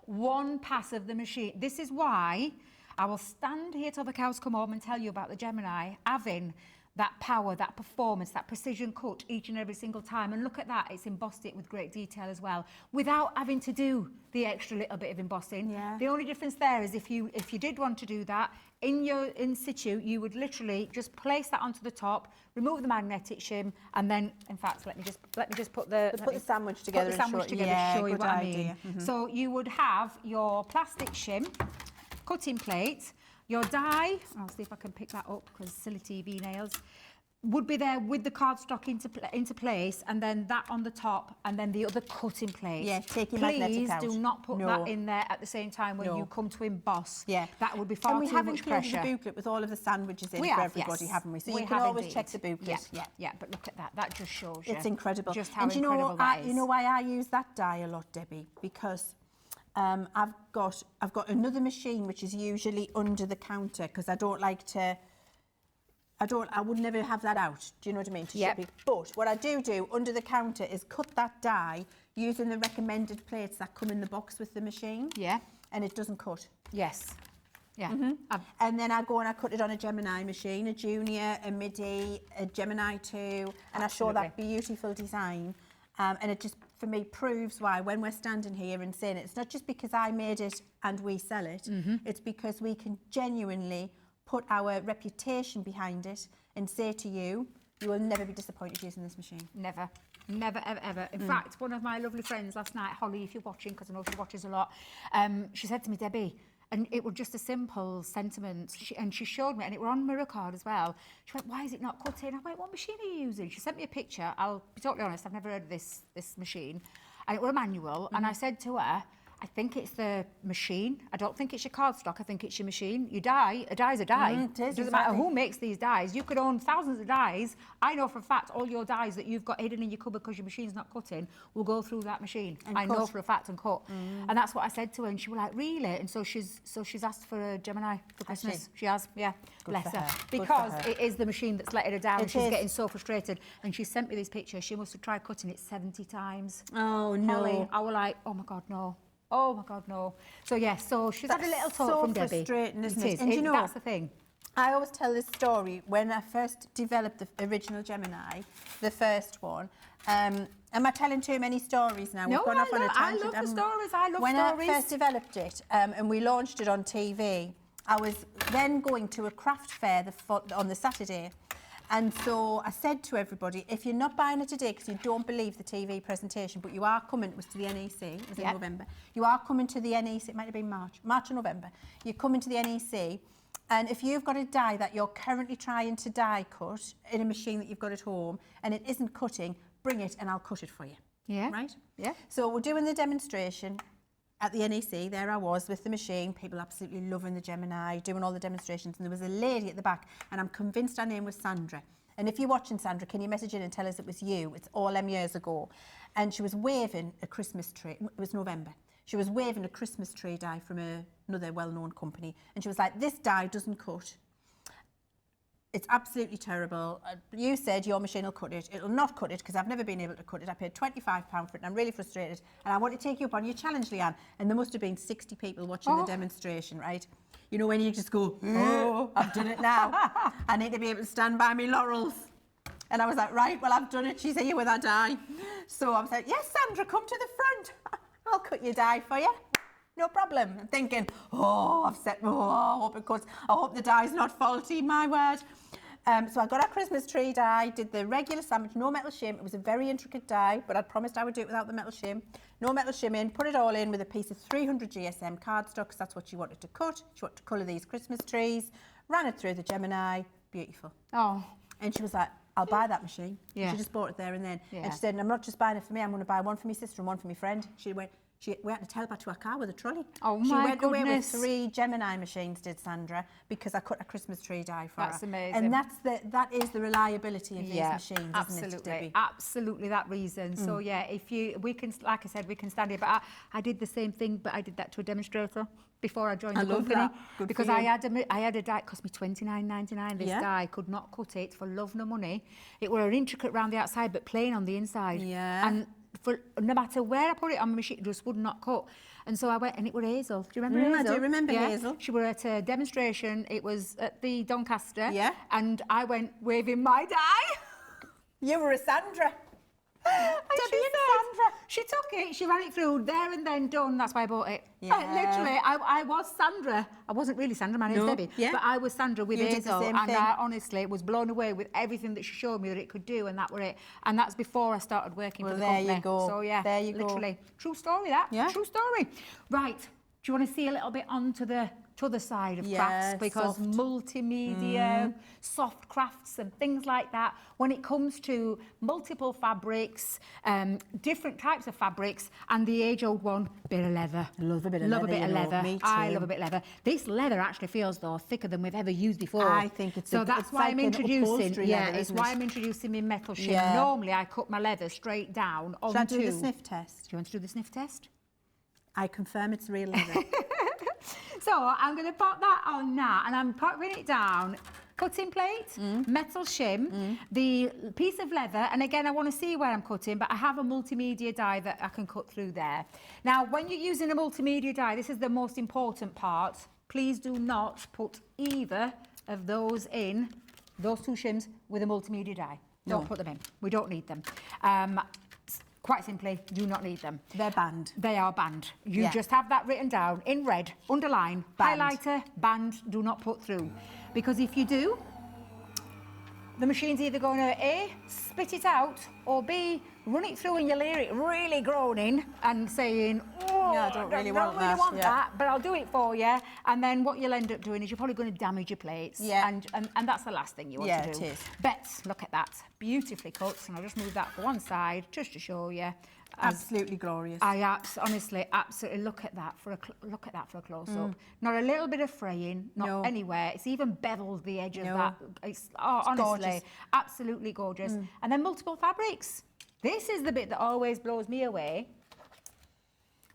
One pass of the machine. This is why I will stand here till the cows come home and tell you about the Gemini having that power, that performance, that precision cut each and every single time. And look at that, it's embossed it with great detail as well, without having to do the extra little bit of embossing. Yeah. The only difference there is if you did want to do that, in situ, you would literally just place that onto the top, remove the magnetic shim, and then, in fact, let me just put the sandwich together to show you what I mean. So you would have your plastic shim, cutting plate, your die, I'll see if I can pick that up because silly TV nails, would be there with the cardstock into place, and then that on the top, and then the other cutting plate. Yeah, take your magnetic out. Please do not put that in there at the same time when you come to emboss. Yeah. That would be far too much pressure. And we haven't included the booklet with all of the sandwiches in for everybody, haven't we? So you can always check the booklet. Yeah, but look at that. That just shows you. It's incredible. Just how incredible that is. You know why I use that die a lot, Debbie? Because I've got another machine which is usually under the counter because I don't like to. I would never have that out. Do you know what I mean? To ship it. But what I do under the counter is cut that die using the recommended plates that come in the box with the machine. Yeah. And it doesn't cut. Yes. Yeah. And then I go and I cut it on a Gemini machine, a Junior, a Midi, a Gemini 2, and I show that beautiful design. And it just, for me, proves why when we're standing here and saying it's not just because I made it and we sell it, it's because we can genuinely put our reputation behind it and say to you, you will never be disappointed using this machine. Never. Never, ever, ever. In fact, one of my lovely friends last night, Holly, if you're watching, because I know she watches a lot, she said to me, Debbie, And it was just a simple sentiment. And she showed me, and it were on my record as well. She went, why is it not cutting? I went, what machine are you using? She sent me a picture. I'll be totally honest, I've never heard of this machine. And it were a manual. And I said to her, I think it's the machine. I don't think it's your cardstock. I think it's your machine. You die, a die's a die. It is, doesn't exactly. matter who makes these dies. You could own thousands of dies. I know for a fact all your dies that you've got hidden in your cupboard because your machine's not cutting will go through that machine. And I cut. know for a fact and cut. And that's what I said to her, and she was like, really? And so she's asked for a Gemini for Has Christmas. She has, yeah. Good Bless for her. her. Good for Because her. it is the machine that's letting her down. It She's is. getting so frustrated. And she sent me this picture. She must have tried cutting it 70 times. Oh, no. Holly, I was like, oh my God, no. Oh my God, no. So yeah, so she's had a little talk from Debbie. That's so frustrating, isn't It it? is. And you know, that's the thing. I always tell this story when I first developed the original Gemini, the first one. Am I telling too many stories now? No, We've gone off on a I tangent. love the stories. I love when stories. I first developed it and we launched it on TV, I was then going to a craft fair on the Saturday. And so I said to everybody, if you're not buying it today because you don't believe the TV presentation, but you are coming, it was to the NEC, it was in November, you are coming to the NEC, it might have been March or November, you're coming to the NEC, and if you've got a die that you're currently trying to die cut in a machine that you've got at home and it isn't cutting, bring it and I'll cut it for you. Yeah. Right? Yeah. So we're doing the demonstration at the NEC, there I was with the machine, people absolutely loving the Gemini, doing all the demonstrations, and there was a lady at the back, and I'm convinced her name was Sandra. And if you're watching, Sandra, can you message in and tell us it was you? It's all them years ago. And she was waving a Christmas tree, it was November, she was waving a Christmas tree die from another well-known company, and she was like, this die doesn't cut. It's absolutely terrible. You said your machine will cut it. It'll not cut it because I've never been able to cut it. I paid £25 for it and I'm really frustrated. And I want to take you up on your challenge, Leann. And there must have been 60 people watching the demonstration, right? You know when you just go, oh, I've done it now. I need to be able to stand by my laurels. And I was like, right, well, I've done it. She's here with her die. So I was like, yes, Sandra, come to the front. I'll cut your die for you. No problem. I'm thinking, I hope it cuts. I hope the die's not faulty, my word. So I got our Christmas tree die, did the regular sandwich, no metal shim. It was a very intricate die, but I'd promised I would do it without the metal shim. No metal shim in, put it all in with a piece of 300 GSM cardstock, because that's what she wanted to cut. She wanted to colour these Christmas trees. Ran it through the Gemini. Beautiful. Oh. And she was like, I'll buy that machine. Yeah. She just bought it there and then. Yeah. And she said, and I'm not just buying it for me, I'm going to buy one for my sister and one for my friend. We had to tell her back to her car with a trolley. Oh, she my went away with goodness. 3 Gemini machines, did Sandra, because I cut a Christmas tree die for her. That's amazing. And that is the reliability of these machines, absolutely, isn't it, Debbie? absolutely that reason. So yeah, we can, like I said, we can stand here. But I did the same thing, but I did that to a demonstrator before I joined the love company. that. Good because for you. I had a die, it cost me $29.99. This guy could not cut it for love nor money. It were intricate round the outside, but plain on the inside. Yeah. And for no matter where I put it on my machine, it just would not cut. And so I went, and it was Hazel. Do you remember Hazel? I do remember Hazel. She were at a demonstration. It was at the Doncaster. Yeah. And I went waving my die. You were a Sandra. Debbie and Sandra. She took it, she ran it through there and then done. That's why I bought it. Yeah. Literally, I was Sandra. I wasn't really Sandra, my name's Debbie. Yeah. But I was Sandra with You did the Hazel. same And thing. I honestly was blown away with everything that she showed me that it could do, and that were it. And that's before I started working for the there company. you go. So yeah, There you go. literally. True story, that. Yeah. True story. Right. Do you want to see a little bit onto the other side of crafts, Yeah, because soft. multimedia, soft crafts and things like that, when it comes to multiple fabrics, different types of fabrics, and the age-old one, bit of leather. Love a bit of Love leather, a bit of you know, leather. me I too. love a bit of leather. This leather actually feels, though, thicker than we've ever used before. I think it's so a- that's it's why like I'm an introducing. upholstery Yeah, leather, it's isn't why it? I'm introducing my metal shim. Yeah. Normally, I cut my leather straight down onto. Shall I do the sniff test? Do you want to do the sniff test? I confirm it's real leather. So I'm going to pop that on now, and I'm popping it down. Cutting plate, metal shim, the piece of leather, and again I want to see where I'm cutting, but I have a multimedia die that I can cut through there. Now when you're using a multimedia die, this is the most important part. Please do not put either of those in, those 2 shims, with a multimedia die. Don't put them in. We don't need them. Quite simply, do not need them. They're banned. They are banned. You Yeah. just have that written down in red, underline, Banned. highlighter, banned, do not put through. Because if you do, the machine's either going to A, spit it out, or B, run it through and you'll hear it really groaning and saying, oh, Yeah, I don't really want that, that, but I'll do it for you. And then what you'll end up doing is you're probably going to damage your plates. Yeah. And that's the last thing you want to do. Yeah, it is. But look at that, beautifully cut. And I'll just move that to one side just to show you. Absolutely glorious. Honestly, absolutely look at that for a close up. Not a little bit of fraying, not anywhere. It's even beveled the edge of that. It's honestly gorgeous. absolutely gorgeous. And then multiple fabrics. This is the bit that always blows me away.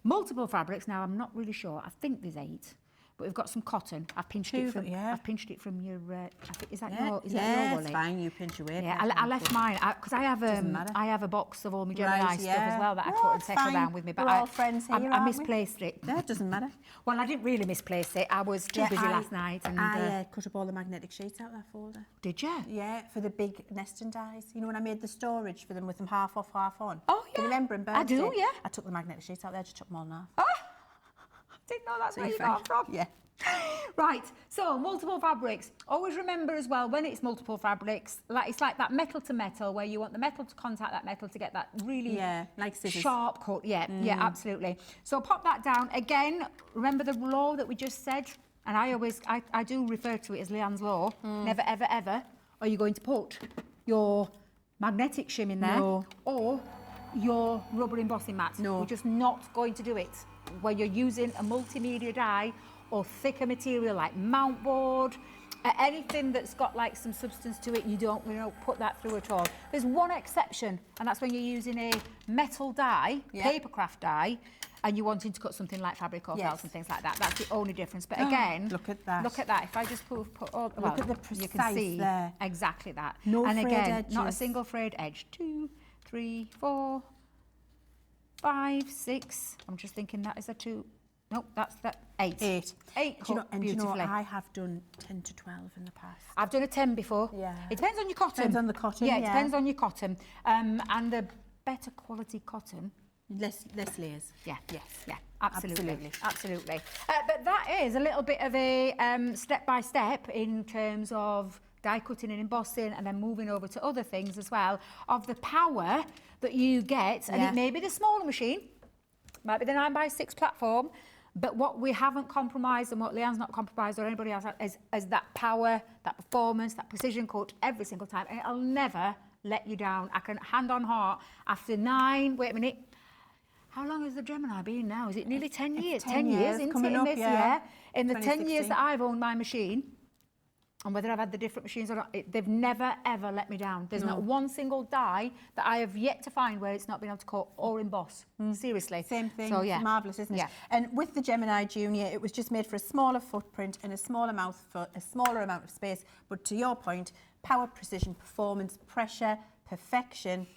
Multiple fabrics. Now I'm not really sure. I think there's 8. But we've got some cotton. I've pinched it from. I've pinched it from your. Is that your? Is that your woolly? It's fine. You pinch away. Yeah, I left mine because I have a box of all my Gemini stuff as well that I cut and take around with me. But we're all friends here, I misplaced it. No, it doesn't matter. Well, I didn't really misplace it. I was too busy last night. And I cut up all the magnetic sheets out of that folder. Did you? Yeah, for the big nesting dies. You know when I made the storage for them with them half off, half on. Oh yeah. Do you remember in birthday? I do. Yeah. I took the magnetic sheets out there, just took them all now. Oh, didn't know that's where you got from. Yeah. Right, so multiple fabrics. Always remember as well, when it's multiple fabrics, it's like that metal to metal, where you want the metal to contact that metal to get that really like scissors. Sharp cut. Yeah, yeah, absolutely. So pop that down. Again, remember the law that we just said? And I do refer to it as Leann's law. Never, ever, ever are you going to put your magnetic shim in there or your rubber embossing mat. No. We're just not going to do it. Where you're using a multimedia die or thicker material like mount board, anything that's got like some substance to it, you don't put that through at all. There's one exception, and that's when you're using a metal die, papercraft die, and you're wanting to cut something like fabric or felt and things like that. That's the only difference. But again, look at that. Look at that. If I just put all, look at the precise you can see there. Exactly that. No and frayed again, edges. not a single frayed edge. 2, 3, 4, 5, 6. I'm just thinking that is a 2. Nope, that's that 8. 8 cut beautifully. I have done 10 to 12 in the past. I've done a 10 before. Yeah. It depends on your cotton. Depends on the cotton. Yeah, it depends on your cotton. And the better quality cotton. Less layers. Yeah, absolutely. But that is a little bit of a step by step in terms of die cutting and embossing, and then moving over to other things as well, of the power that you get. And it may be the smaller machine, might be the 9x6 platform, but what we haven't compromised and what Leann's not compromised or anybody else is that power, that performance, that precision cut every single time. And it'll never let you down. I can hand on heart, after 9, wait a minute, how long has the Gemini been now? Is it nearly 10 years? 10 years into it in this year. In the 10 years that I've owned my machine, and whether I've had the different machines or not, they've never, ever let me down. There's not one single die that I have yet to find where it's not been able to cut or emboss. Seriously. Same thing. So, yeah. It's marvellous, isn't it? Yeah. And with the Gemini Junior, it was just made for a smaller footprint and a smaller amount of space. But to your point, power, precision, performance, pressure, perfection,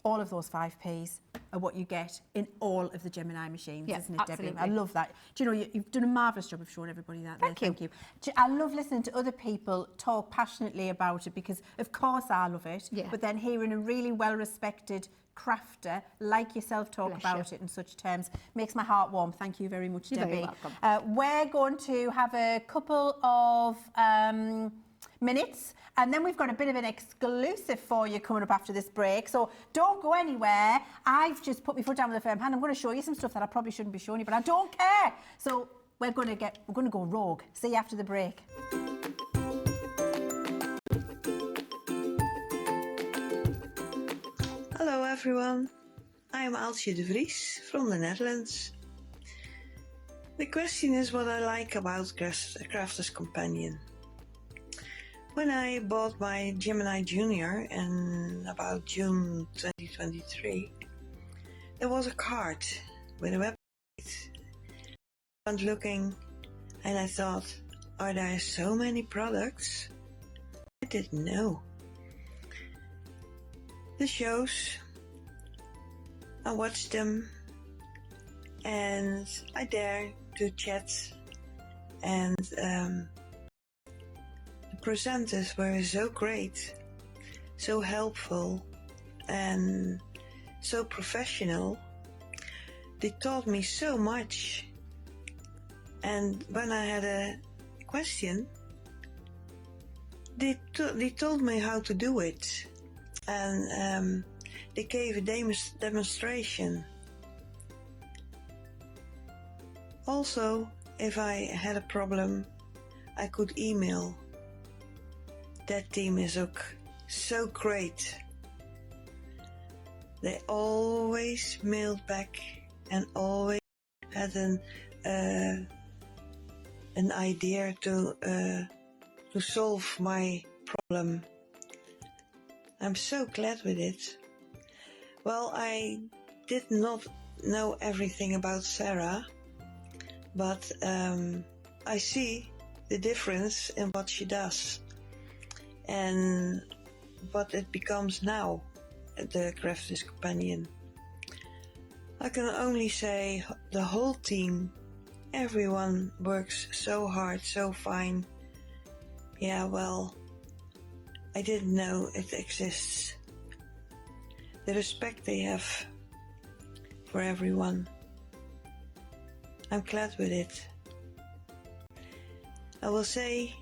all of those 5 Ps are what you get in all of the Gemini machines, isn't it, Debbie? I love that. Do you know, you've done a marvellous job of showing everybody that. Thank you. I love listening to other people talk passionately about it because, of course, I love it. Yeah. But then hearing a really well-respected crafter like yourself talk about it in such terms makes my heart warm. Thank you very much, Debbie. You're welcome. We're going to have a couple of minutes, and then we've got a bit of an exclusive for you coming up after this break, so don't go anywhere. I've just put my foot down with a firm hand. I'm going to show you some stuff that I probably shouldn't be showing you, but I don't care. So we're going to go rogue. See you after the break. Hello everyone, I am Aaltje de Vries from the Netherlands. The question is what I like about Crafterscompanion. When I bought my Gemini Junior in about June 2023, there was a card with a website. I went looking and I thought, are there so many products? I didn't know. The shows, I watched them and I dare to chat, and the presenters were so great, so helpful and so professional. They taught me so much, and when I had a question, they told me how to do it, and they gave a demonstration. Also, if I had a problem, I could email. That team is so great. They always mailed back and always had an idea to solve my problem. I'm so glad with it. Well, I did not know everything about Sarah, but I see the difference in what she does and what it becomes now, the Crafterscompanion. I can only say the whole team, everyone works so hard, so fine. Yeah, well, I didn't know it exists. The respect they have for everyone. I'm glad with it. I will say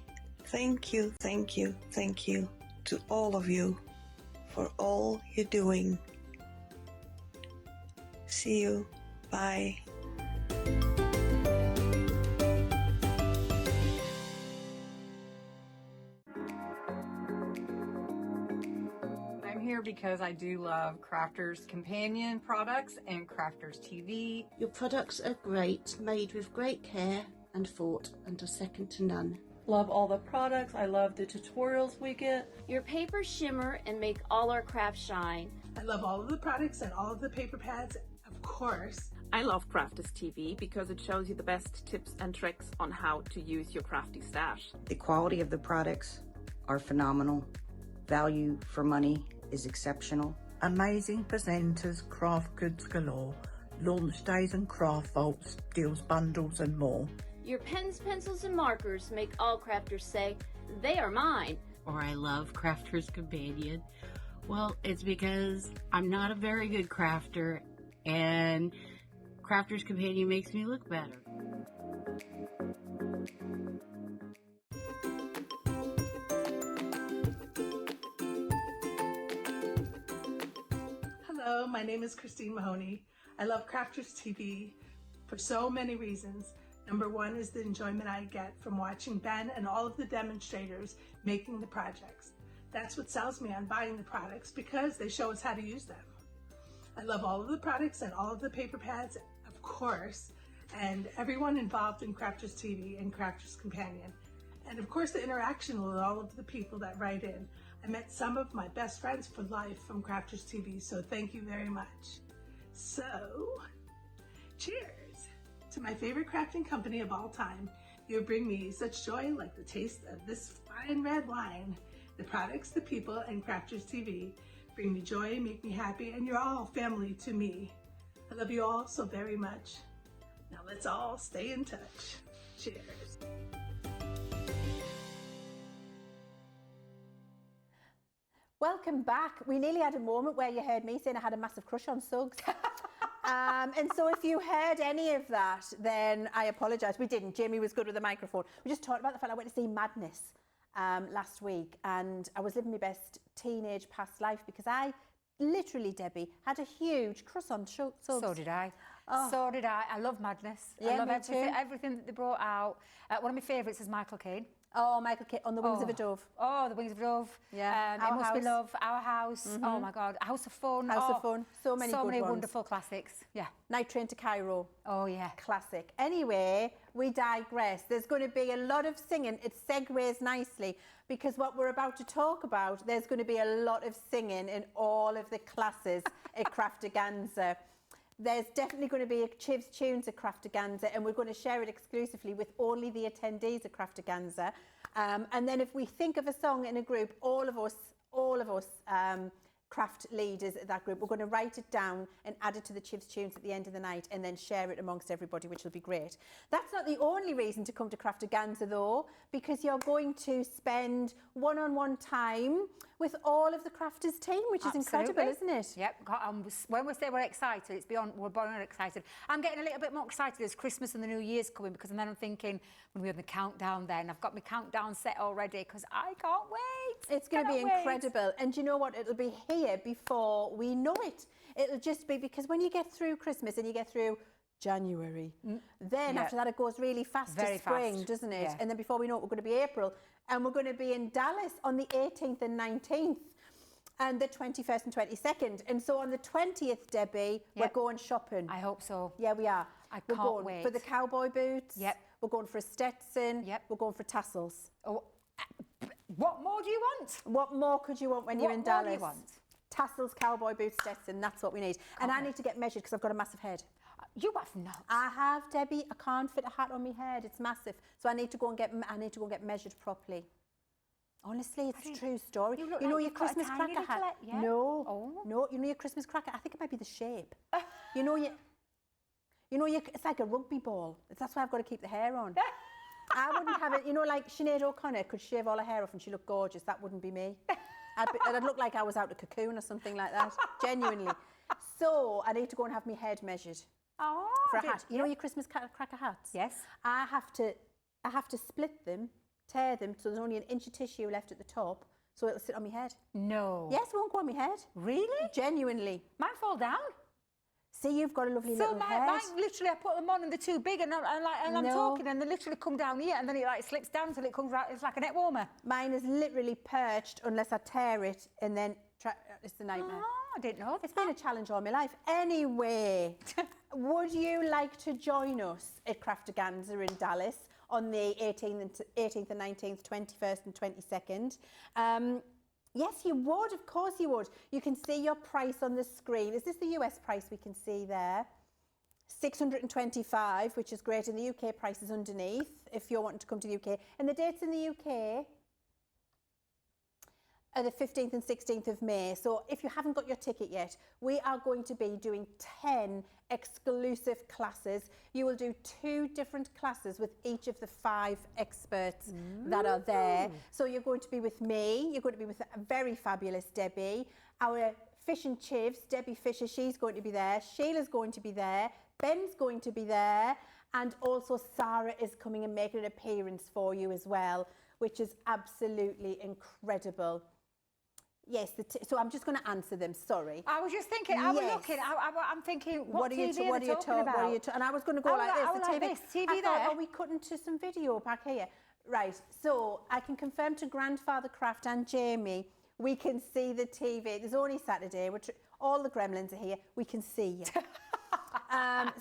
thank you, thank you, thank you to all of you for all you're doing. See you. Bye. I'm here because I do love Crafterscompanion products and Crafters TV. Your products are great, made with great care and thought, and are second to none. Love all the products. I love the tutorials we get. Your papers shimmer and make all our crafts shine. I love all of the products and all of the paper pads, of course. I love Crafters TV because it shows you the best tips and tricks on how to use your crafty stash. The quality of the products are phenomenal. Value for money is exceptional. Amazing presenters, craft goods galore, launch days and craft vaults, deals bundles and more. Your pens, pencils, and markers make all crafters say, they are mine. Or I love Crafterscompanion. Well, it's because I'm not a very good crafter, and Crafterscompanion makes me look better. Hello, my name is Christine Mahoney. I love Crafters TV for so many reasons. Number one is the enjoyment I get from watching Ben and all of the demonstrators making the projects. That's what sells me on buying the products, because they show us how to use them. I love all of the products and all of the paper pads, of course, and everyone involved in Crafters TV and Crafterscompanion. And of course the interaction with all of the people that write in. I met some of my best friends for life from Crafters TV, so thank you very much. So, cheers to my favorite crafting company of all time. You bring me such joy like the taste of this fine red wine. The products, the people, and Crafters TV bring me joy, make me happy, and you're all family to me. I love you all so very much. Now let's all stay in touch. Cheers. Welcome back. We nearly had a moment where you heard me saying I had a massive crush on Suggs. And so if you heard any of that, then I apologise. We didn't. Jamie was good with the microphone. We just talked about the fact I went to see Madness last week, and I was living my best teenage past life because I literally, Debbie, had a huge crush on Suggs. So did I. Oh. So did I. I love Madness. Yeah, I love me everything that they brought out. One of my favourites is Michael Caine. Oh, Michael Caine, On the Wings of a Dove. Oh, The Wings of a Dove. Yeah. It Must Be Love, Our House. Oh my God, House of Fun. House of Fun. So many good ones. Wonderful classics. Yeah. Night Train to Cairo. Oh yeah. Classic. Anyway, we digress. There's going to be a lot of singing. It segues nicely because what we're about to talk about, there's going to be a lot of singing in all of the classes at Craftaganza. There's definitely going to be a Chivs Tunes at Craftaganza, and we're going to share it exclusively with only the attendees at Craftaganza. And then if we think of a song in a group, all of us craft leaders at that group, we're going to write it down and add it to the Chivs Tunes at the end of the night and then share it amongst everybody, which will be great. That's not the only reason to come to Craftaganza though, because you're going to spend one-on-one time with all of the crafters team, which is incredible, isn't it? Yep. When we say we're excited, it's beyond, we're beyond excited. I'm getting a little bit more excited as Christmas and the New Year's coming, because then I'm thinking, when we have the countdown then, I've got my countdown set already, because I can't wait. It's going to be incredible. And you know what? It'll be here before we know it. It'll just be, because when you get through Christmas and you get through January, then after that it goes really fast to spring, doesn't it? And then before we know it, we're going to be April, and we're going to be in Dallas on the 18th and 19th and the 21st and 22nd. And so on the 20th, Debbie, we're going shopping. I hope so. Yeah, we are. We're can't going wait. For the cowboy boots. Yep. We're going for a Stetson. Yep. We're going for tassels. Oh, what more do you want? What more could you want when you're in Dallas? What do you want? Tassels, cowboy boots, Stetson, that's what we need. And I need to get measured because I've got a massive head. You have not. I have, Debbie. I can't fit a hat on my head. It's massive. So I need to go and get measured properly. Honestly, it's a true story. You look know like your Christmas cracker hat? Yeah. No. No, you know your Christmas cracker? I think it might be the shape. you know it's like a rugby ball. That's why I've got to keep the hair on. I wouldn't have it, you know, like Sinead O'Connor could shave all her hair off and she looked gorgeous. That wouldn't be me. I'd look like I was out of cocoon or something like that, genuinely. So I need to go and have my head measured for a hat. You know your Christmas cracker hats? Yes. I have to split them, tear them, so there's only an inch of tissue left at the top, so it'll sit on my head. No. Yes, it won't go on my head. Really? Genuinely. Mine fall down. See, you've got a lovely little head. Mine, literally, I put them on and they're too big, and I'm talking, and they literally come down here, and then it like slips down till it comes out. It's like a neck warmer. Mine is literally perched unless I tear it, and then it's a nightmare. Oh, I didn't know this. It's been a challenge all my life. Anyway, would you like to join us at Craftaganza in Dallas on the 18th and 19th, 21st and 22nd? Yes, you would. Of course you would. You can see your price on the screen. Is this the US price we can see there? $625, which is great. And the UK price is underneath if you're wanting to come to the UK. And the dates in the UK are the 15th and 16th of May. So if you haven't got your ticket yet, we are going to be doing 10 exclusive classes. You will do 2 different classes with each of the 5 experts that are there. So you're going to be with me, you're going to be with a very fabulous Debbie, our Fish and Chivs, Debbie Fisher, she's going to be there, Sheila's going to be there, Ben's going to be there, and also Sarah is coming and making an appearance for you as well, which is absolutely incredible. Yes, so I'm just going to answer them, sorry. I was just thinking, I was looking, I'm thinking, what TV are you talking about? And I was going to go like this, TV I there. thought, are we cutting to some video back here? Right, so I can confirm to Grandfather Craft and Jamie, we can see the TV. There's only Saturday, all the gremlins are here, we can see you.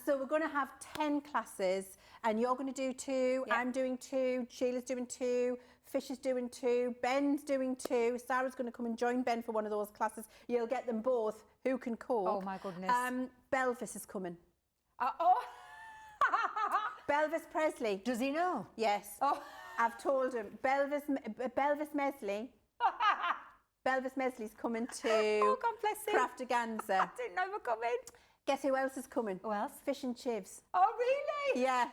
So we're going to have 10 classes, and you're going to do 2, I'm doing 2, Sheila's doing 2, Fish is doing 2, Ben's doing 2, Sarah's going to come and join Ben for one of those classes. You'll get them both. Who can cook? Oh my goodness. Belvis is coming. Oh. Belvis Presley. Does he know? Yes. Oh. I've told him. Belvis Mesley. Belvis Mesley's coming to oh, God bless him. Craftaganza. I didn't know we were coming. Guess who else is coming? Who else? Fish and Chivs. Oh, really? Yeah.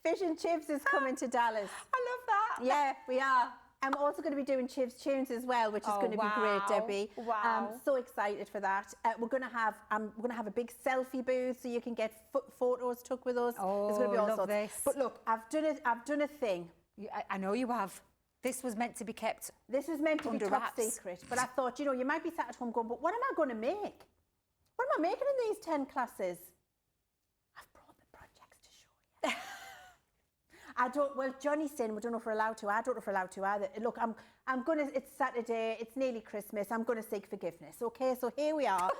Fish and Chivs is coming to Dallas. I love that. Yeah, we are. I'm also going to be doing Chivs Tunes as well, which is going to be great, Debbie. Wow. I'm so excited for that. We're going to have a big selfie booth so you can get photos took with us. Oh, it's going to be all love sorts. this. But look, I've done a thing. I know you have. This was meant to be kept. This was meant to be top wraps. secret. But I thought, you might be sat at home going, but what am I going to make? What am I making in these 10 classes? I've brought the projects to show you. Johnny's saying we don't know if we're allowed to. I don't know if we're allowed to either. Look, it's Saturday, it's nearly Christmas, I'm going to seek forgiveness. Okay, so here we are.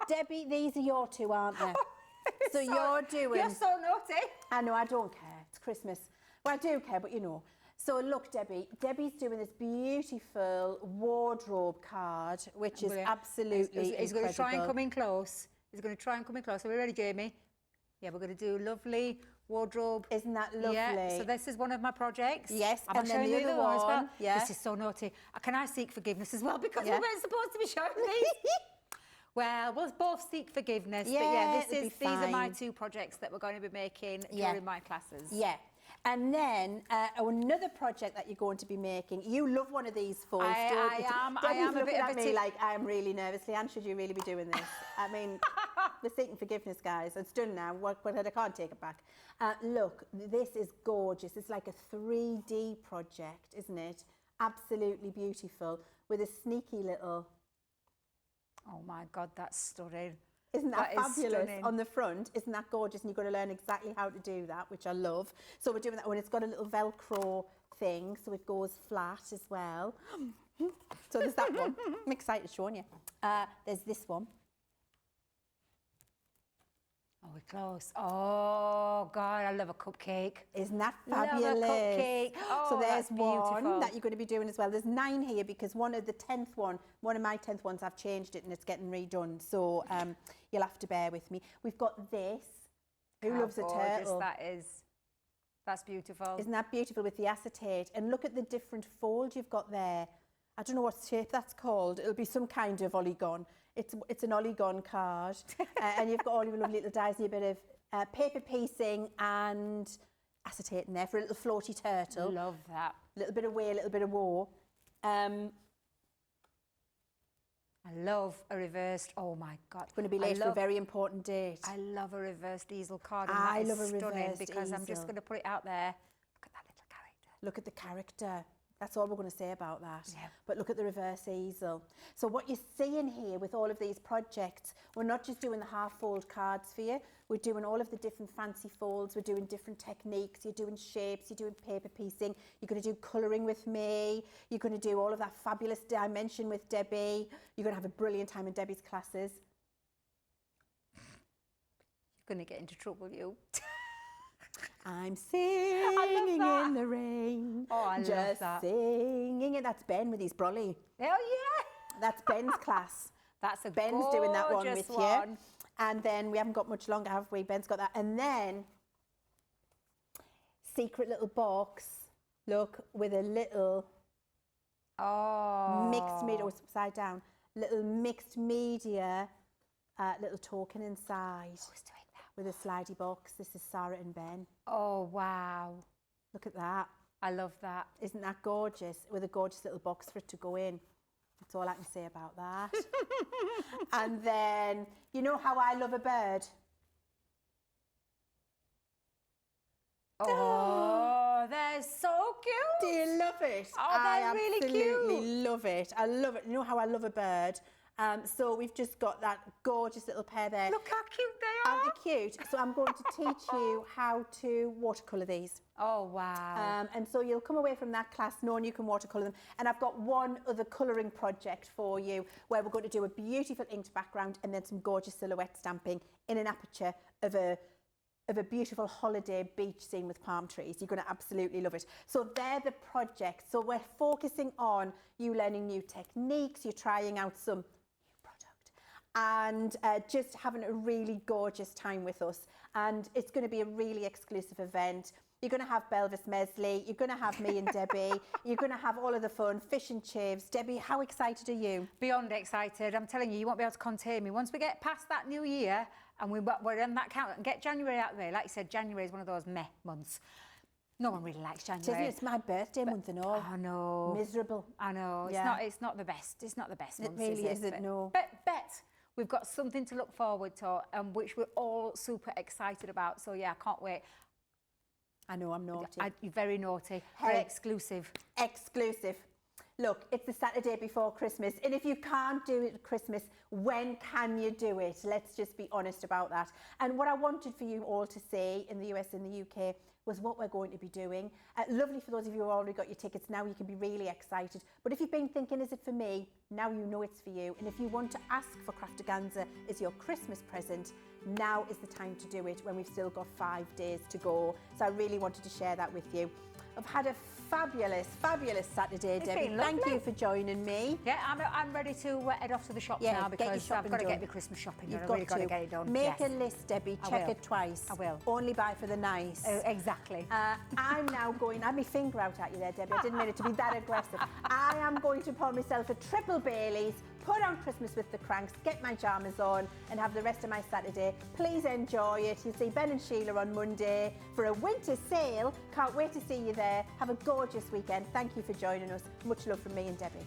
Debbie, these are your 2, aren't they? So you're doing... You're so naughty. I know, I don't care. It's Christmas. Well, I do care, but you know. So look, Debbie's doing this beautiful wardrobe card, which is absolutely incredible. He's going to try and come in close. Are we ready, Jamie? Yeah, we're going to do lovely wardrobe. Isn't that lovely? Yeah, so this is one of my projects. Yes, I'm and then the other one as well. one. Yeah. This is so naughty. Can I seek forgiveness as well? Because we weren't supposed to be showing these. Well, we'll both seek forgiveness. Yeah, but yeah, these are my fine. 2 projects that we're going to be making during my classes. Yeah. And then another project that you're going to be making. You love one of these folds, don't you? I am Debbie's a looking bit of at a me like I'm really nervous. Leann, should you really be doing this? I mean, we're seeking forgiveness, guys. It's done now, but I can't take it back. Look, this is gorgeous. It's like a 3D project, isn't it? Absolutely beautiful with a sneaky little... Oh my God, that's stunning. Isn't that fabulous stunning. on the front? Isn't that gorgeous? And you've got to learn exactly how to do that, which I love. So we're doing that when it's got a little Velcro thing, so it goes flat as well. So there's that one. I'm excited showing you. There's this one. Oh, we're close. Oh, God, I love a cupcake. Isn't that fabulous? Love a cupcake. Oh, so there's that's beautiful. one that you're going to be doing as well. There's 9 here because one of my 10th ones, I've changed it and it's getting redone. So you'll have to bear with me. We've got this. Who loves a turtle? That is. That's beautiful. Isn't that beautiful with the acetate? And look at the different fold you've got there. I don't know what shape that's called. It'll be some kind of polygon. It's an polygon card. And you've got all your lovely little dies and a bit of paper piecing and acetate in there for a little floaty turtle. Love that. A little bit of way, a little bit of woe. I love a reversed, oh my God. It's going to be late for a very important date. I love a reversed easel card. And I that love a is stunning reversed because I'm just easel. going to put it out there. Look at that little character. Look at the character. That's all we're going to say about that. Yeah. But look at the reverse easel. So what you're seeing here with all of these projects, we're not just doing the half-fold cards for you. We're doing all of the different fancy folds. We're doing different techniques. You're doing shapes. You're doing paper piecing. You're going to do colouring with me. You're going to do all of that fabulous dimension with Debbie. You're going to have a brilliant time in Debbie's classes. You're going to get into trouble, you. I'm singing in the rain. Oh, I love just that. Singing it. That's Ben with his brolly. Oh, yeah. That's Ben's class. That's a Ben's doing that one gorgeous with one. you. And then we haven't got much longer, have we? Ben's got that. And then secret little box, look, with a little mixed media, upside down, little mixed media, little token inside. With a slidey box. This is Sarah and Ben. Oh, wow. Look at that. I love that. Isn't that gorgeous? With a gorgeous little box for it to go in. That's all I can say about that. And then, you know how I love a bird? Oh, they're so cute. Do you love it? Oh, they're really cute. I absolutely love it. I love it. You know how I love a bird? So we've just got that gorgeous little pair there. Look how cute they are. Aren't they cute? So I'm going to teach you how to watercolour these. Oh, wow. And so you'll come away from that class knowing you can watercolour them. And I've got one other colouring project for you where we're going to do a beautiful inked background and then some gorgeous silhouette stamping in an aperture of a beautiful holiday beach scene with palm trees. You're going to absolutely love it. So they're the projects. So we're focusing on you learning new techniques, you're trying out some new product and just having a really gorgeous time with us. And it's going to be a really exclusive event. You're going to have Belvis Mesley, you're going to have me and Debbie, you're going to have all of the fun, fish and chips. Debbie, how excited are you? Beyond excited. I'm telling you, you won't be able to contain me. Once we get past that new year and we're on that count and get January out of the way, like you said, January is one of those meh months. No one really likes January. It's my birthday month and all. I know. Miserable. I know. Yeah. It's not the best. It's not the best It month, really is it? isn't, no. But we've got something to look forward to, which we're all super excited about. So yeah, I can't wait. I know, I'm naughty. You're very naughty. Very exclusive. Exclusive. Look, it's the Saturday before Christmas, and if you can't do it at Christmas, when can you do it? Let's just be honest about that. And what I wanted for you all to see in the US and the UK was what we're going to be doing. Lovely for those of you who already got your tickets. Now you can be really excited. But if you've been thinking, is it for me? Now you know it's for you. And if you want to ask for Craftaganza as your Christmas present, now is the time to do it when we've still got 5 days to go. So I really wanted to share that with you. I've had a fabulous, fabulous Saturday, Debbie. Thank you for joining me. Yeah, I'm ready to head off to the shops now because I've got to get my Christmas shopping done. I've really got to get it done. Make a list, Debbie. Check it twice. I will. Only buy for the nice. Exactly. I'm now going, I had my finger out at you there, Debbie. I didn't mean it to be that aggressive. I am going to pour myself a triple Baileys, put on Christmas with the Cranks, get my pyjamas on and have the rest of my Saturday. Please enjoy it. You'll see Ben and Sheila on Monday for a winter sale. Can't wait to see you there. Have a gorgeous weekend. Thank you for joining us. Much love from me and Debbie.